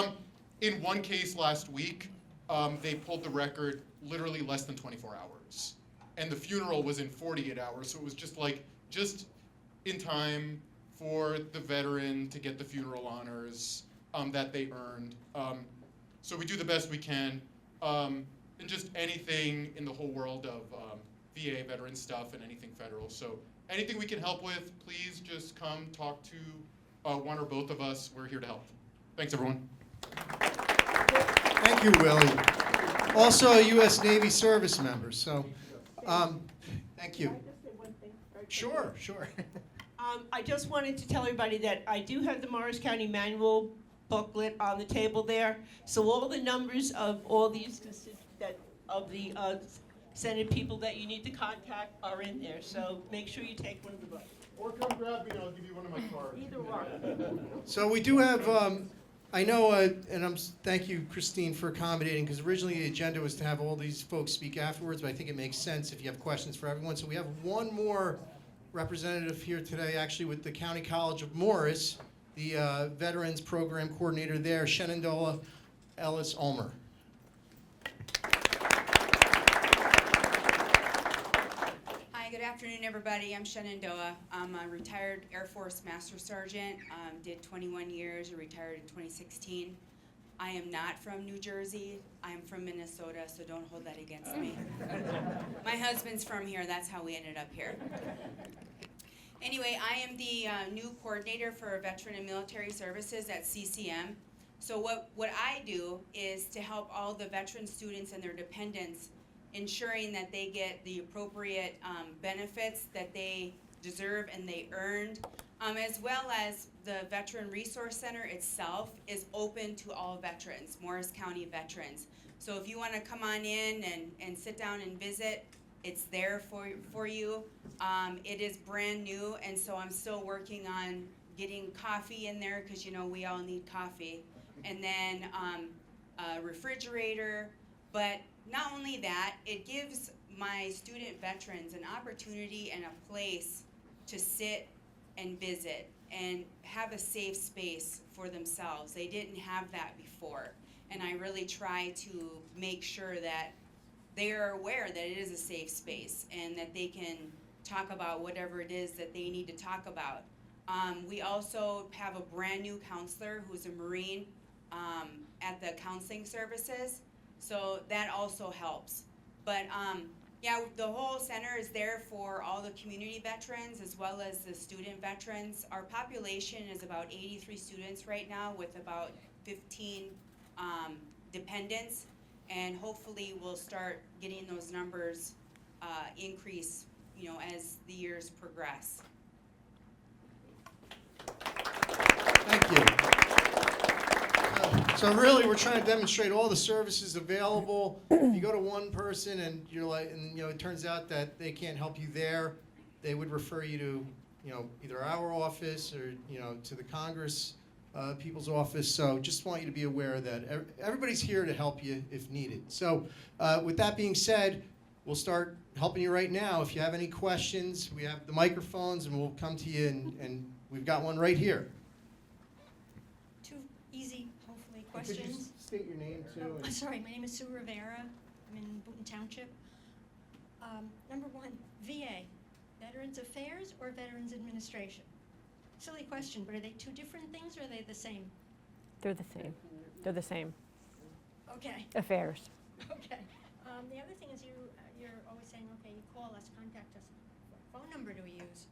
Speaker 12: in one case last week, they pulled the record literally less than 24 hours. And the funeral was in 48 hours, so it was just in time for the veteran to get the funeral honors that they earned. So we do the best we can. And just anything in the whole world of VA veteran stuff and anything federal. So anything we can help with, please just come talk to one or both of us. We're here to help. Thanks, everyone.
Speaker 1: Thank you, Willie. Also a U.S. Navy service member, so thank you.
Speaker 10: Can I just say one thing very quickly?
Speaker 1: Sure.
Speaker 10: I just wanted to tell everybody that I do have the Morris County Manual booklet on the table there. So all the numbers of all these of the Senate people that you need to contact are in there. So make sure you take one of the books.
Speaker 12: Or come grab me and I'll give you one of my cards.
Speaker 10: Either or.
Speaker 1: So we do have, I know, and thank you, Christine, for accommodating, because originally the agenda was to have all these folks speak afterwards, but I think it makes sense if you have questions for everyone. So we have one more representative here today, actually with the County College of Morris, the Veterans Program Coordinator there, Shenandoah Ellis-Ulmer.
Speaker 13: Hi, good afternoon, everybody. I'm Shenandoah. I'm a retired Air Force Master Sergeant. Did 21 years, retired in 2016. I am not from New Jersey. I'm from Minnesota, so don't hold that against me. My husband's from here. That's how we ended up here. Anyway, I am the new coordinator for Veteran and Military Services at CCM. So what I do is to help all the veteran students and their dependents, ensuring that they get the appropriate benefits that they deserve and they earned, as well as the Veteran Resource Center itself is open to all veterans, Morris County veterans. So if you want to come on in and sit down and visit, it's there for you. It is brand new, and so I'm still working on getting coffee in there, because you know we all need coffee, and then a refrigerator. But not only that, it gives my student veterans an opportunity and a place to sit and visit and have a safe space for themselves. They didn't have that before, and I really try to make sure that they are aware that it is a safe space and that they can talk about whatever it is that they need to talk about. We also have a brand new counselor who's a Marine at the counseling services, so that also helps. But yeah, the whole center is there for all the community veterans as well as the student veterans. Our population is about 83 students right now with about 15 dependents, and hopefully we'll start getting those numbers increase, you know, as the years progress.
Speaker 1: Thank you. So really, we're trying to demonstrate all the services available. If you go to one person and you're like, and you know, it turns out that they can't help you there, they would refer you to, you know, either our office or, you know, to the Congress people's office. So just want you to be aware that everybody's here to help you if needed. So with that being said, we'll start helping you right now. If you have any questions, we have the microphones and we'll come to you, and we've got one right here.
Speaker 14: Two easy, hopefully,
Speaker 1: Could you
Speaker 14: questions.
Speaker 1: state your name too?
Speaker 14: Oh, sorry, my name is Sue Rivera. I'm in Boonton Township. Number one, VA, Veterans Affairs or Veterans Administration? Silly question, but are they two different things or are they the same?
Speaker 9: They're the same. They're the same.
Speaker 14: Okay.
Speaker 9: Affairs.
Speaker 14: Okay. The other thing is you're always saying, okay, you call us, contact us. What phone number do we use?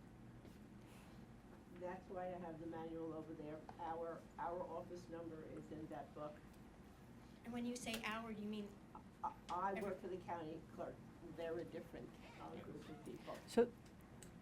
Speaker 10: That's why I have the manual over there. Our office number is in that book.
Speaker 14: And when you say our, do you mean?
Speaker 10: I work for the county clerk. They're a different group of people.
Speaker 9: So,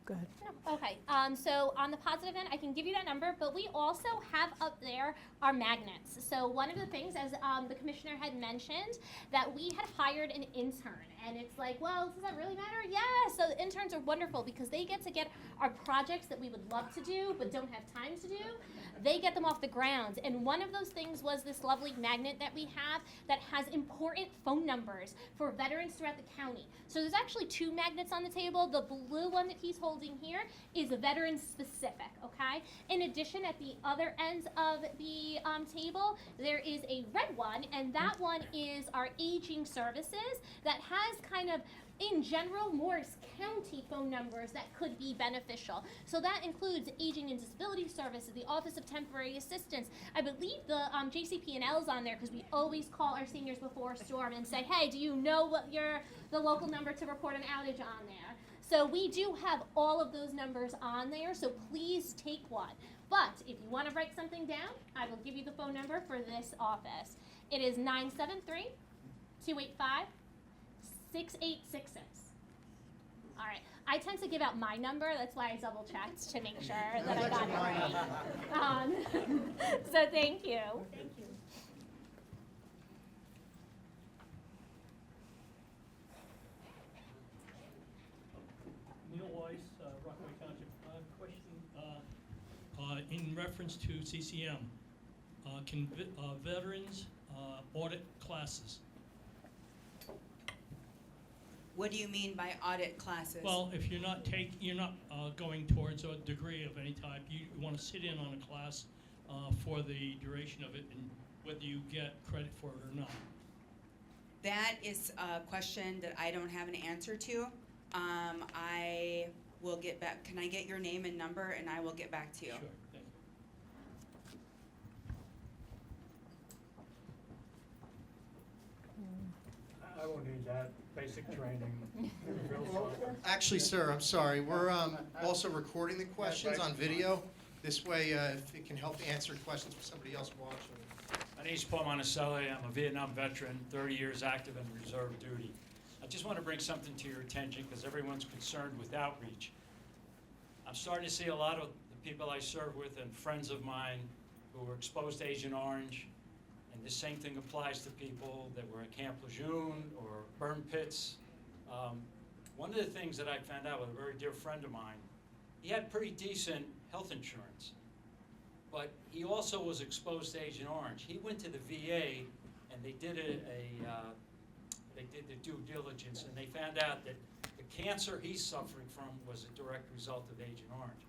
Speaker 9: go ahead.
Speaker 6: Okay, so on the positive end, I can give you that number, but we also have up there our magnets. So one of the things, as the commissioner had mentioned, that we had hired an intern. And it's like, well, does that really matter? Yeah, so the interns are wonderful because they get to get our projects that we would love to do but don't have time to do. They get them off the ground. And one of those things was this lovely magnet that we have that has important phone numbers for veterans throughout the county. So there's actually two magnets on the table. The blue one that he's holding here is a veteran specific, okay? In addition, at the other ends of the table, there is a red one, and that one is our aging services that has kind of, in general, Morris County phone numbers that could be beneficial. So that includes Aging and Disability Services, the Office of Temporary Assistance. I believe the JCP&L is on there because we always call our seniors before a storm and say, hey, do you know what the local number to report an outage on there? So we do have all of those numbers on there, so please take one. But if you want to write something down, I will give you the phone number for this office. It is 973-285-6866. All right. I tend to give out my number. That's why I double checked to make sure that I got it right. So thank you.
Speaker 14: Thank you.
Speaker 15: Neil Weiss, Rockaway Township. Question in reference to CCM. Can veterans audit classes?
Speaker 13: What do you mean by audit classes?
Speaker 15: Well, if you're not going towards a degree of any type, you want to sit in on a class for the duration of it, and whether you get credit for it or not.
Speaker 13: That is a question that I don't have an answer to. I will get back. Can I get your name and number, and I will get back to you?
Speaker 15: Sure, thank you.
Speaker 3: I won't need that, basic training.
Speaker 1: Actually, sir, I'm sorry. We're also recording the questions on video. This way, if it can help answer questions for somebody else watching.
Speaker 16: My name is Paul Monticelli. I'm a Vietnam veteran, 30 years active in reserve duty. I just want to bring something to your attention because everyone's concerned with outreach. I'm starting to see a lot of the people I serve with and friends of mine who were exposed to Agent Orange, and the same thing applies to people that were at Camp Lejeune or burn pits. One of the things that I found out with a very dear friend of mine, he had pretty decent health insurance, but he also was exposed to Agent Orange. He went to the VA and they did they did the due diligence, and they found out that the cancer he's suffering from was a direct result of Agent Orange.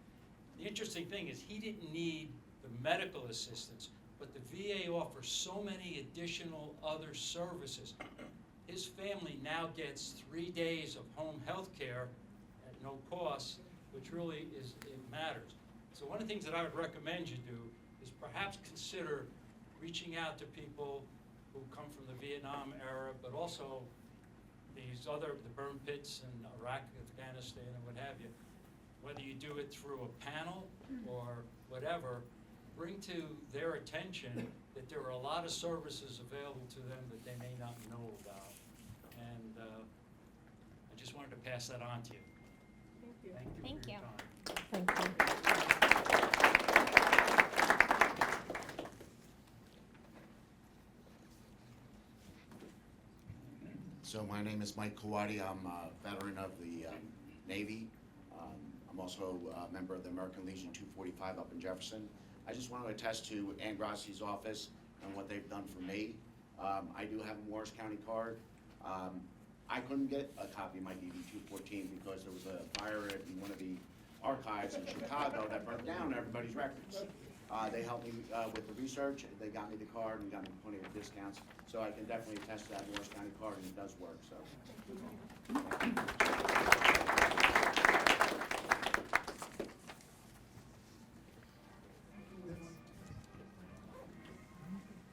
Speaker 16: The interesting thing is he didn't need the medical assistance, but the VA offers so many additional other services. His family now gets 3 days of home health care at no cost, which really it matters. So one of the things that I would recommend you do is perhaps consider reaching out to people who come from the Vietnam era, but also the burn pits in Iraq, Afghanistan, and what have you. Whether you do it through a panel or whatever, bring to their attention that there are a lot of services available to them that they may not know about. And I just wanted to pass that on to you. Thank you for your time.
Speaker 9: Thank you.
Speaker 17: So my name is Mike Kawadi. I'm a veteran of the Navy. I'm also a member of the American Legion 245 up in Jefferson. I just want to attest to Ann Grassi's office and what they've done for me. I do have a Morris County card. I couldn't get a copy of my DD-214 because there was a fire in one of the archives in Chicago that burnt down everybody's records. They helped me with the research. They got me the card and got me plenty of discounts. So I can definitely attest to that Morris County card, and it does work. So.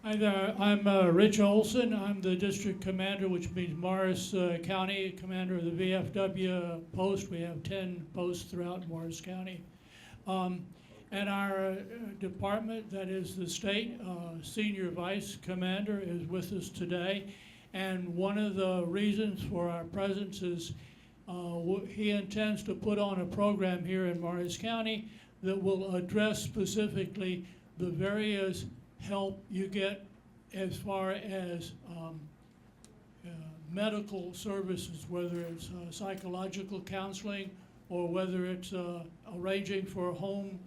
Speaker 15: Hi there, I'm Rich Olson. I'm the district commander, which means Morris County, commander of the VFW post. We have 10 posts throughout Morris County. And our department, that is the state senior vice commander, is with us today. And one of the reasons for our presence is he intends to put on a program here in Morris County that will address specifically the various help you get as far as medical services, whether it's psychological counseling or whether it's arranging for home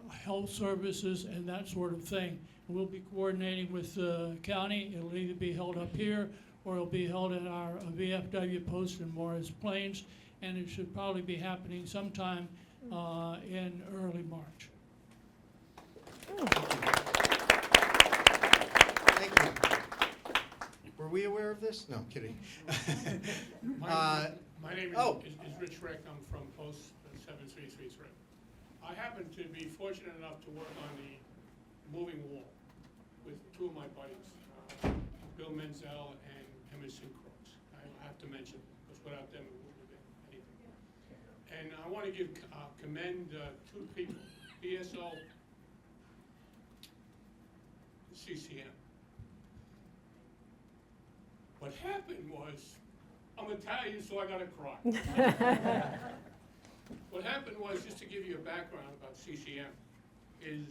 Speaker 15: health services and that sort of thing. We'll be coordinating with the county. It'll either be held up here or it'll be held at our VFW post in Morris Plains, and it should probably be happening sometime in early March.
Speaker 1: Thank you. Were we aware of this? No, I'm kidding.
Speaker 18: My name
Speaker 1: Oh.
Speaker 18: is Rich Rick. I'm from Post 7333. I happen to be fortunate enough to work on the moving wall with two of my buddies, Bill Menzel and Emerson Crooks. I have to mention, because without them it wouldn't have been anything. And I want to commend two people, BSO, CCM. What happened was, I'm Italian, so I gotta cry. What happened was, just to give you a background about CCM, is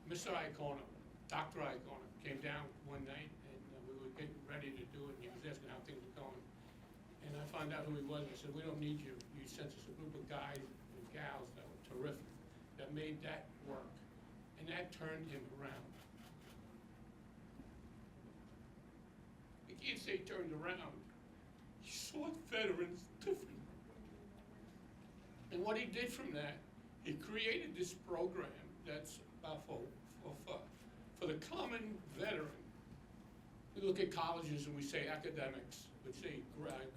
Speaker 18: Mr. Iacona, Dr. Iacona, came down one night and we were getting ready to do it, and he was asking how things were going. And I found out who he was, and I said, we don't need you. You sent us a group of guys and gals that were terrific, that made that work. And that turned him around. You can't say turned around. He saw veterans different. And what he did from that, he created this program that's for the common veteran we look at colleges and we say academics, we say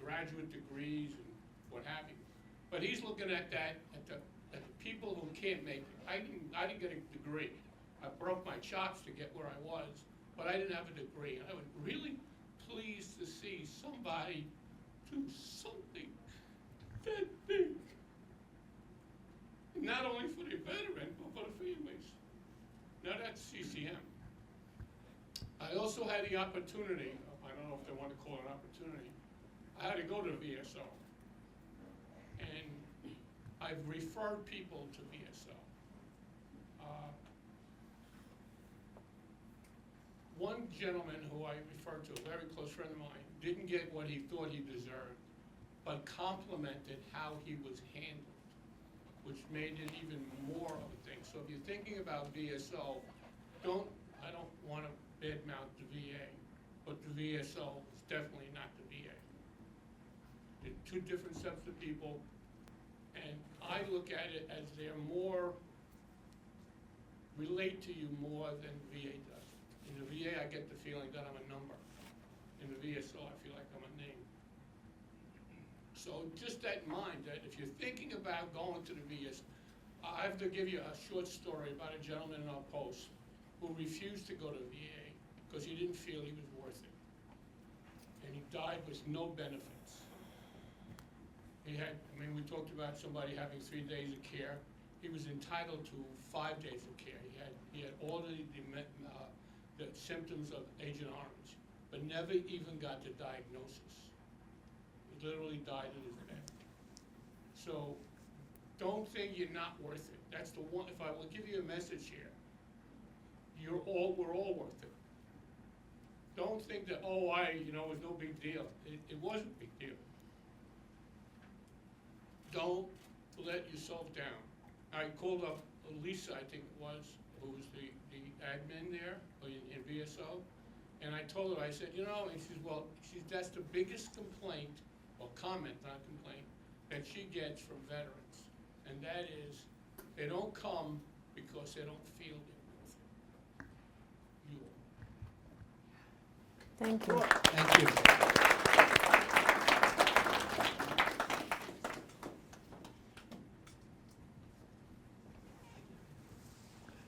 Speaker 18: graduate degrees and what have you. But he's looking at that, at the people who can't make it. I didn't get a degree. I broke my chops to get where I was, but I didn't have a degree. And I was really pleased to see somebody do something that big. Not only for the veteran, but for the families. Now that's CCM. I also had the opportunity, I don't know if they want to call it an opportunity, I had to go to the VSO. And I've referred people to VSO. One gentleman who I referred to, a very close friend of mine, didn't get what he thought he deserved, but complimented how he was handled, which made it even more of a thing. So if you're thinking about VSO, I don't want to badmouth the VA, but the VSO is definitely not the VA. They're two different sets of people, and I look at it as they're more, relate to you more than the VA does. In the VA, I get the feeling that I'm a number. In the VSO, I feel like I'm a name. So just that in mind, that if you're thinking about going to the VSO, I have to give you a short story about a gentleman in our post who refused to go to the VA because he didn't feel he was worth it. And he died with no benefits. He had, we talked about somebody having 3 days of care. He was entitled to 5 days of care. He had all the symptoms of Agent Orange, but never even got the diagnosis. He literally died in his bed. So don't think you're not worth it. That's the one, if I will give you a message here, we're all worth it. Don't think that, oh, it was no big deal. It was a big deal. Don't let yourself down. I called up Lisa, I think it was, who was the admin there in VSO, and I told her, I said, and she says, well, that's the biggest complaint, or comment, not complaint, that she gets from veterans, and that is, they don't come because they don't feel they're worth it. You are.
Speaker 9: Thank you.
Speaker 1: Thank you.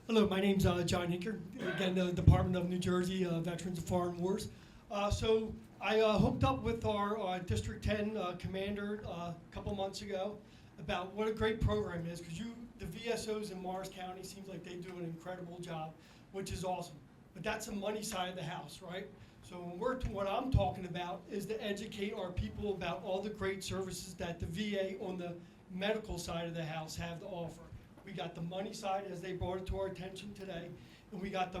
Speaker 19: Hello, my name's John Hinker, again, the Department of New Jersey Veterans of Foreign Wars. So I hooked up with our District 10 commander a couple months ago about what a great program is, because the VSOs in Morris County seems like they do an incredible job, which is awesome. But that's the money side of the house, right? So what I'm talking about is to educate our people about all the great services that the VA on the medical side of the house have to offer. We got the money side, as they brought it to our attention today, and we got the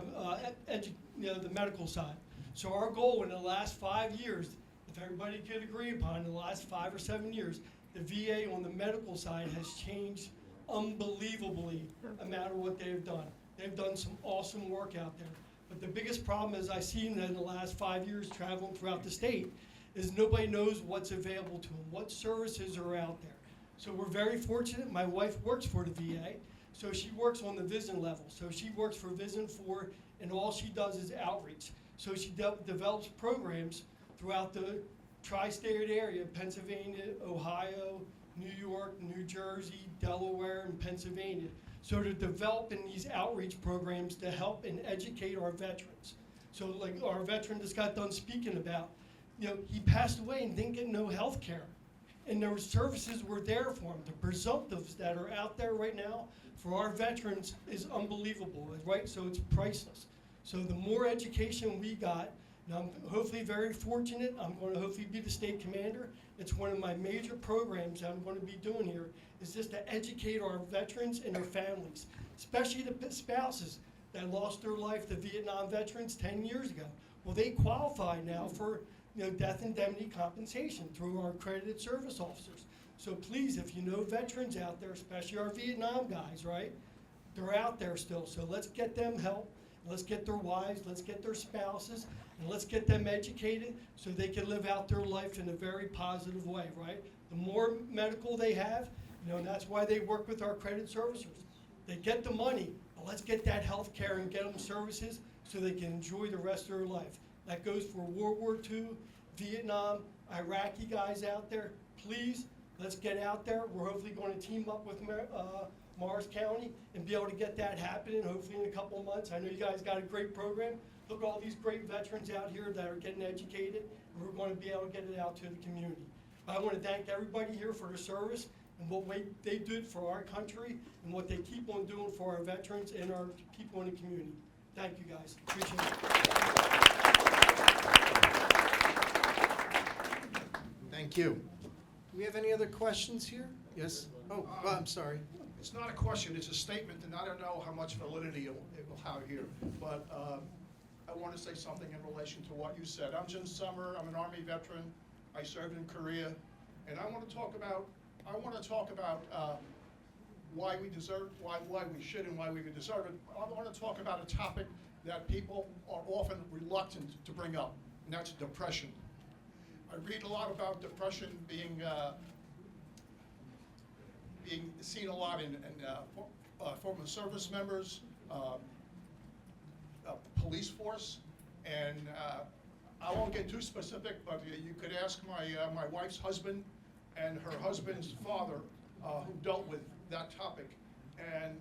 Speaker 19: the medical side. So our goal in the last 5 years, if everybody could agree upon, in the last 5 or 7 years, the VA on the medical side has changed unbelievably amount of what they've done. They've done some awesome work out there. But the biggest problem is I've seen in the last 5 years traveling throughout the state is nobody knows what's available to them, what services are out there. So we're very fortunate. My wife works for the VA, so she works on the VISN level. So she works for VISN 4, and all she does is outreach. So she develops programs throughout the tri-state area, Pennsylvania, Ohio, New York, New Jersey, Delaware, and Pennsylvania. So they're developing these outreach programs to help and educate our veterans. So like our veteran just got done speaking about, he passed away and didn't get no health care. And their services were there for them. The presumptives that are out there right now for our veterans is unbelievable, right? So it's priceless. So the more education we got, and I'm hopefully very fortunate, I'm going to hopefully be the state commander. It's one of my major programs I'm going to be doing here, is just to educate our veterans and their families, especially the spouses that lost their life, the Vietnam veterans 10 years ago. Well, they qualify now for death indemnity compensation through our accredited service officers. So please, if you know veterans out there, especially our Vietnam guys, right? They're out there still, so let's get them help. Let's get their wives, let's get their spouses, and let's get them educated so they can live out their life in a very positive way, right? The more medical they have, and that's why they work with our accredited servicers. They get the money, but let's get that health care and get them services so they can enjoy the rest of their life. That goes for World War II, Vietnam, Iraqi guys out there. Please, let's get out there. We're hopefully going to team up with Morris County and be able to get that happening, hopefully in a couple of months. I know you guys got a great program. Look at all these great veterans out here that are getting educated, and we're going to be able to get it out to the community. I want to thank everybody here for their service and what they did for our country and what they keep on doing for our veterans and our people in the community. Thank you, guys. Appreciate it.
Speaker 1: Thank you. Do we have any other questions here? Yes? Oh, I'm sorry.
Speaker 20: It's not a question, it's a statement, and I don't know how much validity it will have here. But I want to say something in relation to what you said. I'm Jim Summer. I'm an Army veteran. I served in Korea, and I want to talk about why we deserve, why we should, and why we deserve it. I want to talk about a topic that people are often reluctant to bring up, and that's depression. I read a lot about depression being seen a lot in former service members, police force, and I won't get too specific, but you could ask my wife's husband and her husband's father who dealt with that topic, and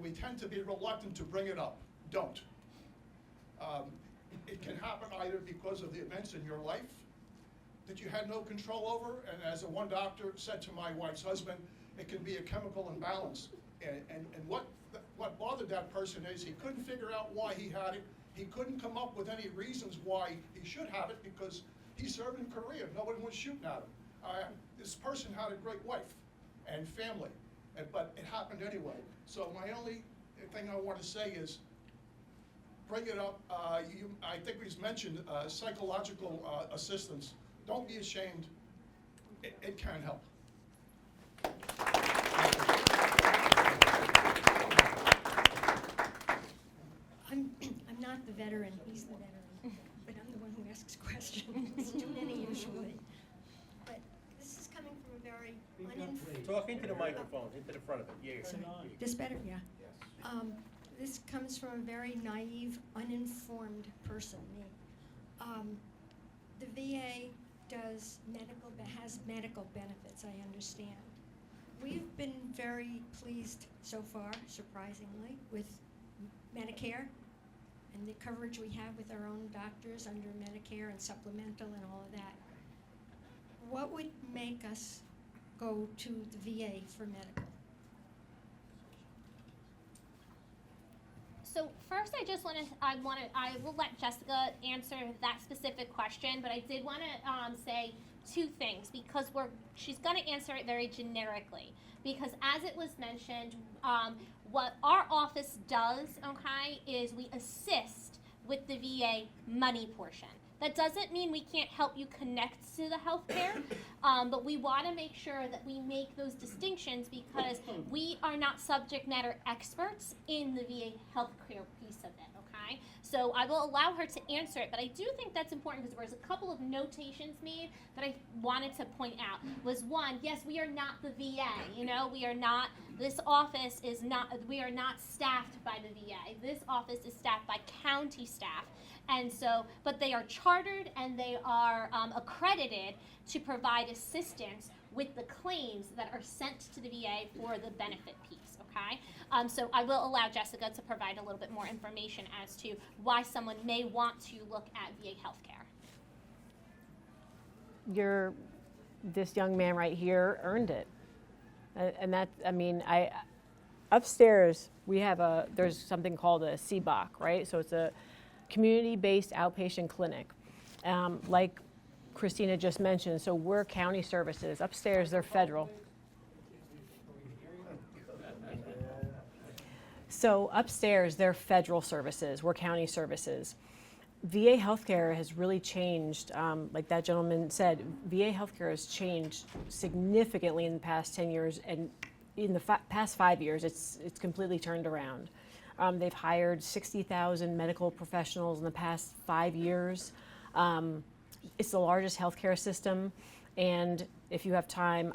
Speaker 20: we tend to be reluctant to bring it up. Don't. It can happen either because of the events in your life that you had no control over, and as one doctor said to my wife's husband, it can be a chemical imbalance. And what bothered that person is he couldn't figure out why he had it. He couldn't come up with any reasons why he should have it because he served in Korea. Nobody was shooting at him. This person had a great wife and family, but it happened anyway. So my only thing I want to say is bring it up. I think we've mentioned psychological assistance. Don't be ashamed. It can help.
Speaker 14: I'm not the veteran, he's the veteran, but I'm the one who asks questions, too many usually. But this is coming from a very
Speaker 3: Talk into the microphone, into the front of it. Yeah.
Speaker 14: This better? Yeah. This comes from a very naive, uninformed person, me. The VA has medical benefits, I understand. We've been very pleased so far, surprisingly, with Medicare and the coverage we have with our own doctors under Medicare and supplemental and all of that. What would make us go to the VA for medical?
Speaker 6: So first, I will let Jessica answer that specific question, but I did want to say two things because she's going to answer it very generically. Because as it was mentioned, what our office does, okay, is we assist with the VA money portion. That doesn't mean we can't help you connect to the healthcare, but we want to make sure that we make those distinctions because we are not subject matter experts in the VA healthcare piece of it, okay? So I will allow her to answer it, but I do think that's important because there was a couple of notations made that I wanted to point out. Was one, yes, we are not the VA, we are not, this office is not, we are not staffed by the VA. This office is staffed by county staff. And so, but they are chartered and they are accredited to provide assistance with the claims that are sent to the VA for the benefit piece, okay? So I will allow Jessica to provide a little bit more information as to why someone may want to look at VA healthcare.
Speaker 9: This young man right here earned it. And that, upstairs we have there's something called a CBOC, right? So it's a community-based outpatient clinic. Like Christina just mentioned, so we're county services. Upstairs, they're federal. So upstairs, they're federal services. We're county services. VA healthcare has really changed. Like that gentleman said, VA healthcare has changed significantly in the past 10 years, and in the past 5 years, it's completely turned around. They've hired 60,000 medical professionals in the past 5 years. It's the largest healthcare system, and if you have time,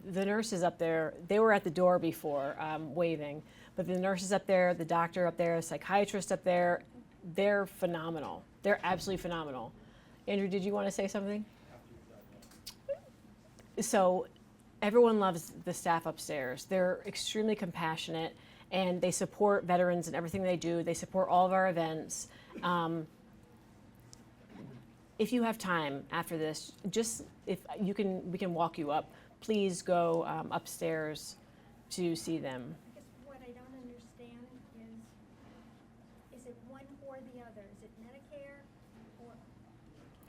Speaker 9: the nurses up there, they were at the door before waving, but the nurses up there, the doctor up there, the psychiatrist up there, they're phenomenal. They're absolutely phenomenal. Andrew, did you want to say something? So everyone loves the staff upstairs. They're extremely compassionate, and they support veterans in everything they do. They support all of our events. If you have time after this, just if you can, we can walk you up. Please go upstairs to see them.
Speaker 14: I guess what I don't understand is it one or the other? Is it Medicare, or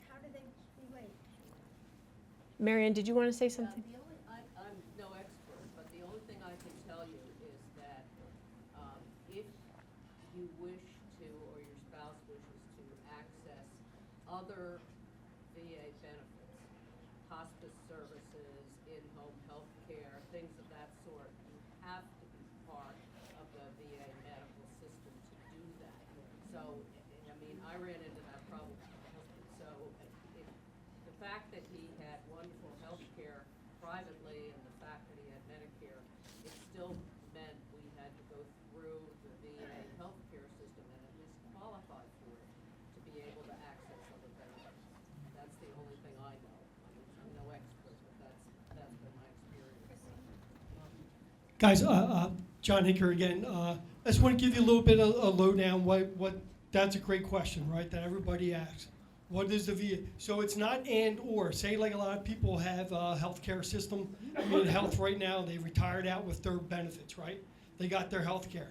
Speaker 14: how do they relate?
Speaker 9: Marianne, did you want to say something?
Speaker 21: The only, I'm no expert, but the only thing I can tell you is that if you wish to, or your spouse wishes to access other VA benefits, hospice services, in-home health care, things of that sort, you have to be part of the VA medical system to do that. So, I mean, I ran into that problem with my husband. So, the fact that he had wonderful health care privately and the fact that he had Medicare, it still meant we had to go through the VA health care system and at least qualify for it to be able to access other benefits. That's the only thing I know. I mean, I'm no expert, but that's been my experience.
Speaker 19: Guys, John Hinker again. I just want to give you a little bit of a lowdown. That's a great question, right? That everybody asks. What is the VA? So it's not and or. Say like a lot of people have a healthcare system. I mean, health right now, they retired out with their benefits, right? They got their health care.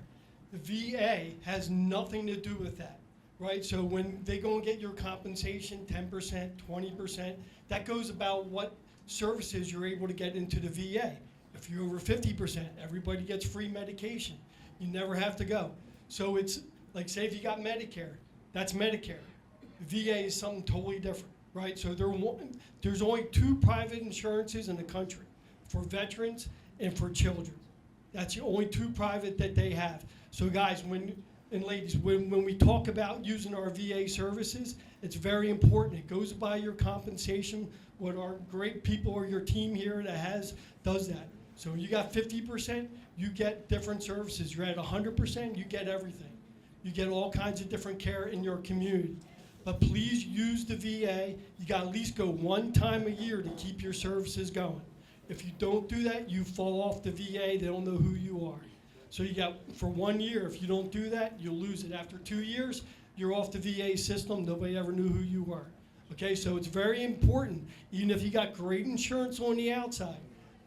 Speaker 19: The VA has nothing to do with that, right? So when they go and get your compensation, 10%, 20%, that goes about what services you're able to get into the VA. If you're over 50%, everybody gets free medication. You never have to go. So it's like, say if you got Medicare, that's Medicare. VA is something totally different, right? So there's only 2 private insurances in the country, for veterans and for children. That's the only 2 private that they have. So guys, and ladies, when we talk about using our VA services, it's very important. It goes by your compensation. What our great people or your team here that does that. So you got 50%, you get different services. You're at 100%, you get everything. You get all kinds of different care in your community. But please use the VA. You got to at least go 1 time a year to keep your services going. If you don't do that, you fall off the VA. They don't know who you are. So you got, for 1 year, if you don't do that, you'll lose it. After 2 years, you're off the VA system. Nobody ever knew who you were. Okay, so it's very important. Even if you got great insurance on the outside,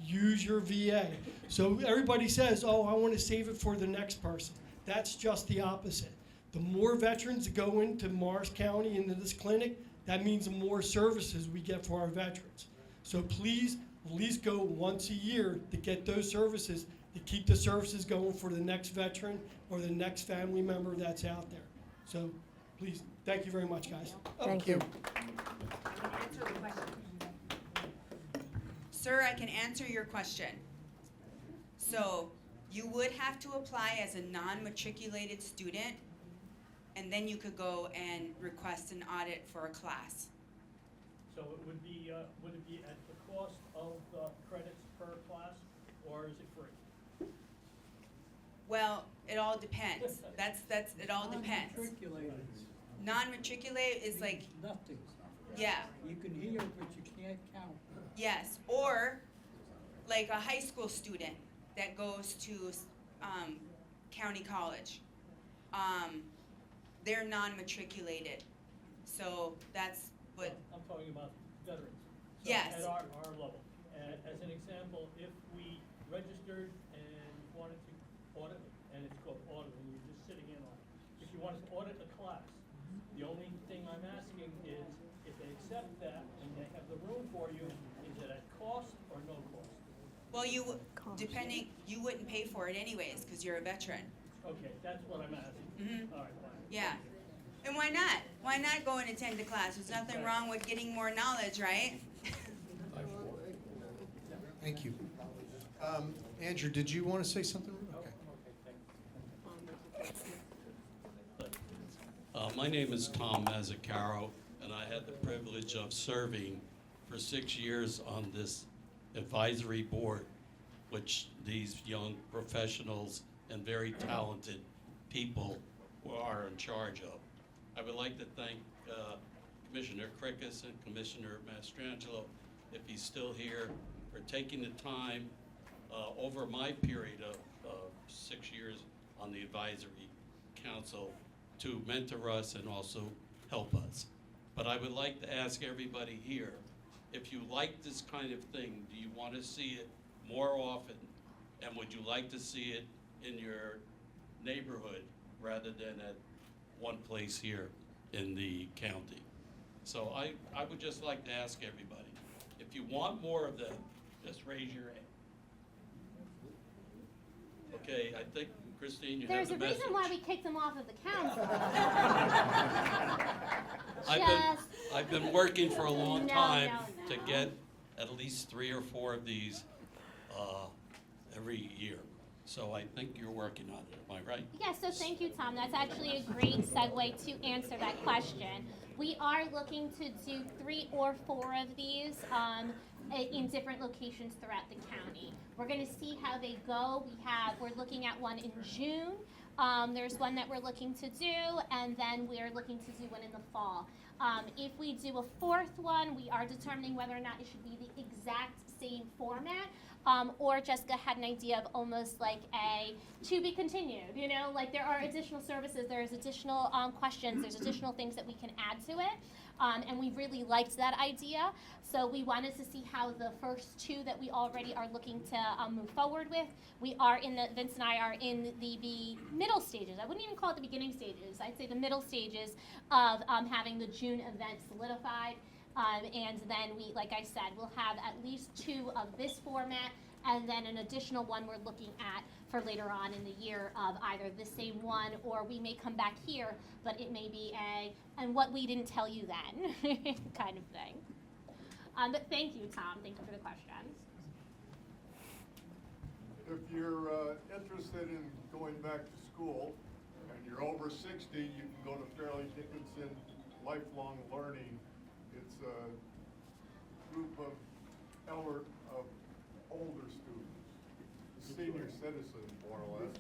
Speaker 19: use your VA. So everybody says, oh, I want to save it for the next person. That's just the opposite. The more veterans that go into Morris County, into this clinic, that means the more services we get for our veterans. So please, at least go once a year to get those services, to keep the services going for the next veteran or the next family member that's out there. So please, thank you very much, guys.
Speaker 9: Thank you.
Speaker 13: Sir, I can answer your question. So you would have to apply as a non-matriculated student, and then you could go and request an audit for a class.
Speaker 15: So it would it be at the cost of credits per class, or is it free?
Speaker 13: Well, it all depends. It all depends. Non-matriculated is like,
Speaker 3: Nothing.
Speaker 13: yeah,
Speaker 3: You can hear, but you can't count.
Speaker 13: yes. Or like a high school student that goes to county college. They're non-matriculated. So that's what,
Speaker 15: I'm talking about veterans. So
Speaker 13: Yes.
Speaker 15: At our level. As an example, if we registered and wanted to audit, and it's called auditing, you're just sitting in on it. If you wanted to audit a class, the only thing I'm asking is if they accept that and they have the room for you, is it at cost or no cost?
Speaker 13: well, you wouldn't pay for it anyways because you're a veteran.
Speaker 15: Okay, that's what I'm asking.
Speaker 13: Mhm.
Speaker 15: All right, fine.
Speaker 13: Yeah. And why not? Why not go and attend a class? There's nothing wrong with getting more knowledge, right?
Speaker 1: Thank you. Andrew, did you want to say something? Okay.
Speaker 22: My name is Tom Mazzacaro, and I had the privilege of serving for 6 years on this advisory board, which these young professionals and very talented people are in charge of. I would like to thank Commissioner Krikis and Commissioner Mastrangelo, if he's still here, for taking the time over my period of 6 years on the advisory council to mentor us and also help us. But I would like to ask everybody here, if you like this kind of thing, do you want to see it more often? And would you like to see it in your neighborhood rather than at one place here in the county? So I would just like to ask everybody, if you want more of them, just raise your hand. Okay, I think, Christine, you
Speaker 6: There's
Speaker 3: a
Speaker 6: a reason why we kicked him off of the council.
Speaker 22: I've been working for a long time
Speaker 6: No.
Speaker 22: to get at least 3 or 4 of these every year. So I think you're working on it, am I right?
Speaker 6: Yeah, so thank you, Tom. That's actually a great segue to answer that question. We are looking to do 3 or 4 of these in different locations throughout the county. We're going to see how they go. We're looking at one in June. There's one that we're looking to do, and then we're looking to do one in the fall. If we do a 4th one, we are determining whether or not it should be the exact same format, or Jessica had an idea of almost like a to be continued, you know, like there are additional services, there's additional questions, there's additional things that we can add to it, and we really liked that idea. So we wanted to see how the first 2 that we already are looking to move forward with. Vince and I are in the middle stages. I wouldn't even call it the beginning stages. I'd say the middle stages of having the June event solidified. And then like I said, we'll have at least 2 of this format, and then an additional one we're looking at for later on in the year of either the same one, or we may come back here, but it may be and what we didn't tell you then kind of thing. But thank you, Tom. Thank you for the question.
Speaker 2: If you're interested in going back to school and you're over 60, you can go to Fairleigh Dickinson Lifelong Learning. It's a group of older students, senior citizens more or less,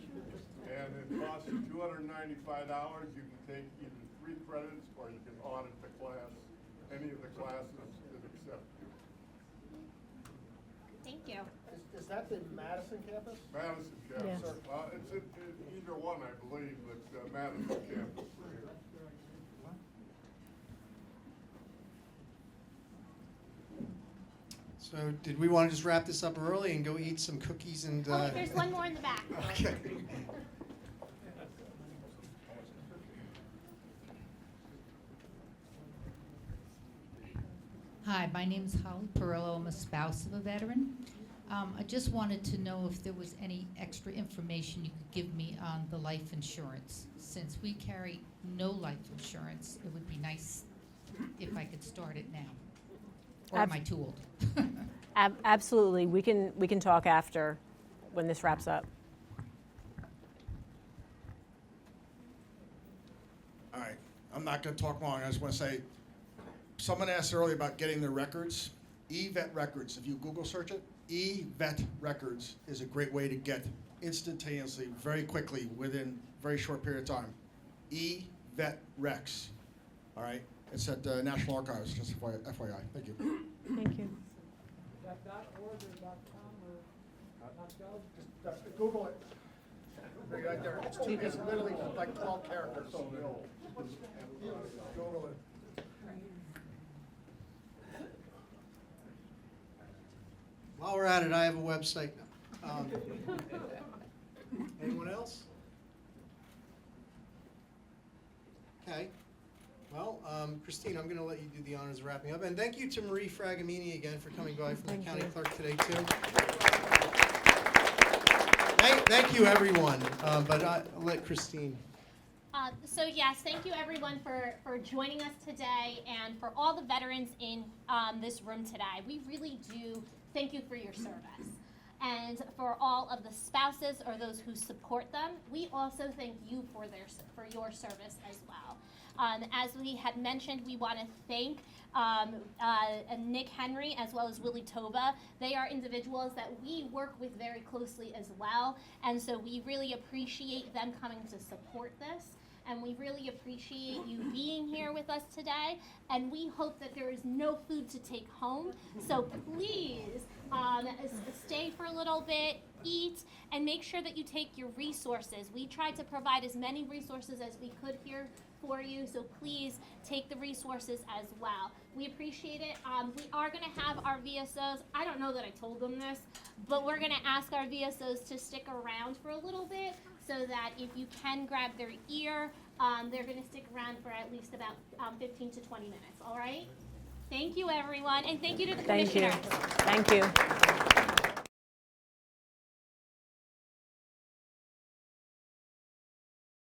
Speaker 2: and it costs you $295. You can take either 3 credits or you can audit the class, any of the classes that accept you.
Speaker 6: Thank you.
Speaker 3: Is that the Madison campus?
Speaker 2: Madison campus.
Speaker 3: Yes.
Speaker 2: Well, it's either one, I believe, but Madison campus.
Speaker 1: So did we want to just wrap this up early and go eat some cookies and...
Speaker 6: Oh, there's one more in the back.
Speaker 1: Okay.
Speaker 5: Hi, my name's Holly Perillo. I'm a spouse of a veteran. I just wanted to know if there was any extra information you could give me on the life insurance. Since we carry no life insurance, it would be nice if I could start it now. Or am I too old?
Speaker 9: Absolutely. We can talk after when this wraps up.
Speaker 8: All right, I'm not going to talk long. I just want to say, someone asked earlier about getting their records. eVet Records, if you Google search it, eVet Records is a great way to get instantaneously, very quickly, within a very short period of time. eVet Rex, all right? It's at the National Archives, just FYI. Thank you.
Speaker 9: Thank you.
Speaker 3: Is that .org or .com or .gov? Just Google it. Right there. It's literally like 12 characters. Google it.
Speaker 1: While we're at it, I have a website. Anyone else? Okay. Well, Christine, I'm going to let you do the honors of wrapping up. And thank you to Marie Fragamini again for coming by from the county clerk today, too. Thank you, everyone. But I'll let Christine.
Speaker 6: So yes, thank you everyone for joining us today, and for all the veterans in this room today. We really do thank you for your service. And for all of the spouses or those who support them, we also thank you for your service as well. As we had mentioned, we want to thank Nick Henry as well as Willie Toba. They are individuals that we work with very closely as well, and so we really appreciate them coming to support this. and we really appreciate you being here with us today. And we hope that there is no food to take home. So please stay for a little bit, eat, and make sure that you take your resources. We tried to provide as many resources as we could here for you, so please take the resources as well. We appreciate it. We are going to have our VSOs. I don't know that I told them this, but we're going to ask our VSOs to stick around for a little bit so that if you can grab their ear, they're going to stick around for at least about 15 to 20 minutes, all right? Thank you, everyone, and thank you to the
Speaker 9: Thank you.
Speaker 6: commissioners.
Speaker 9: Thank you.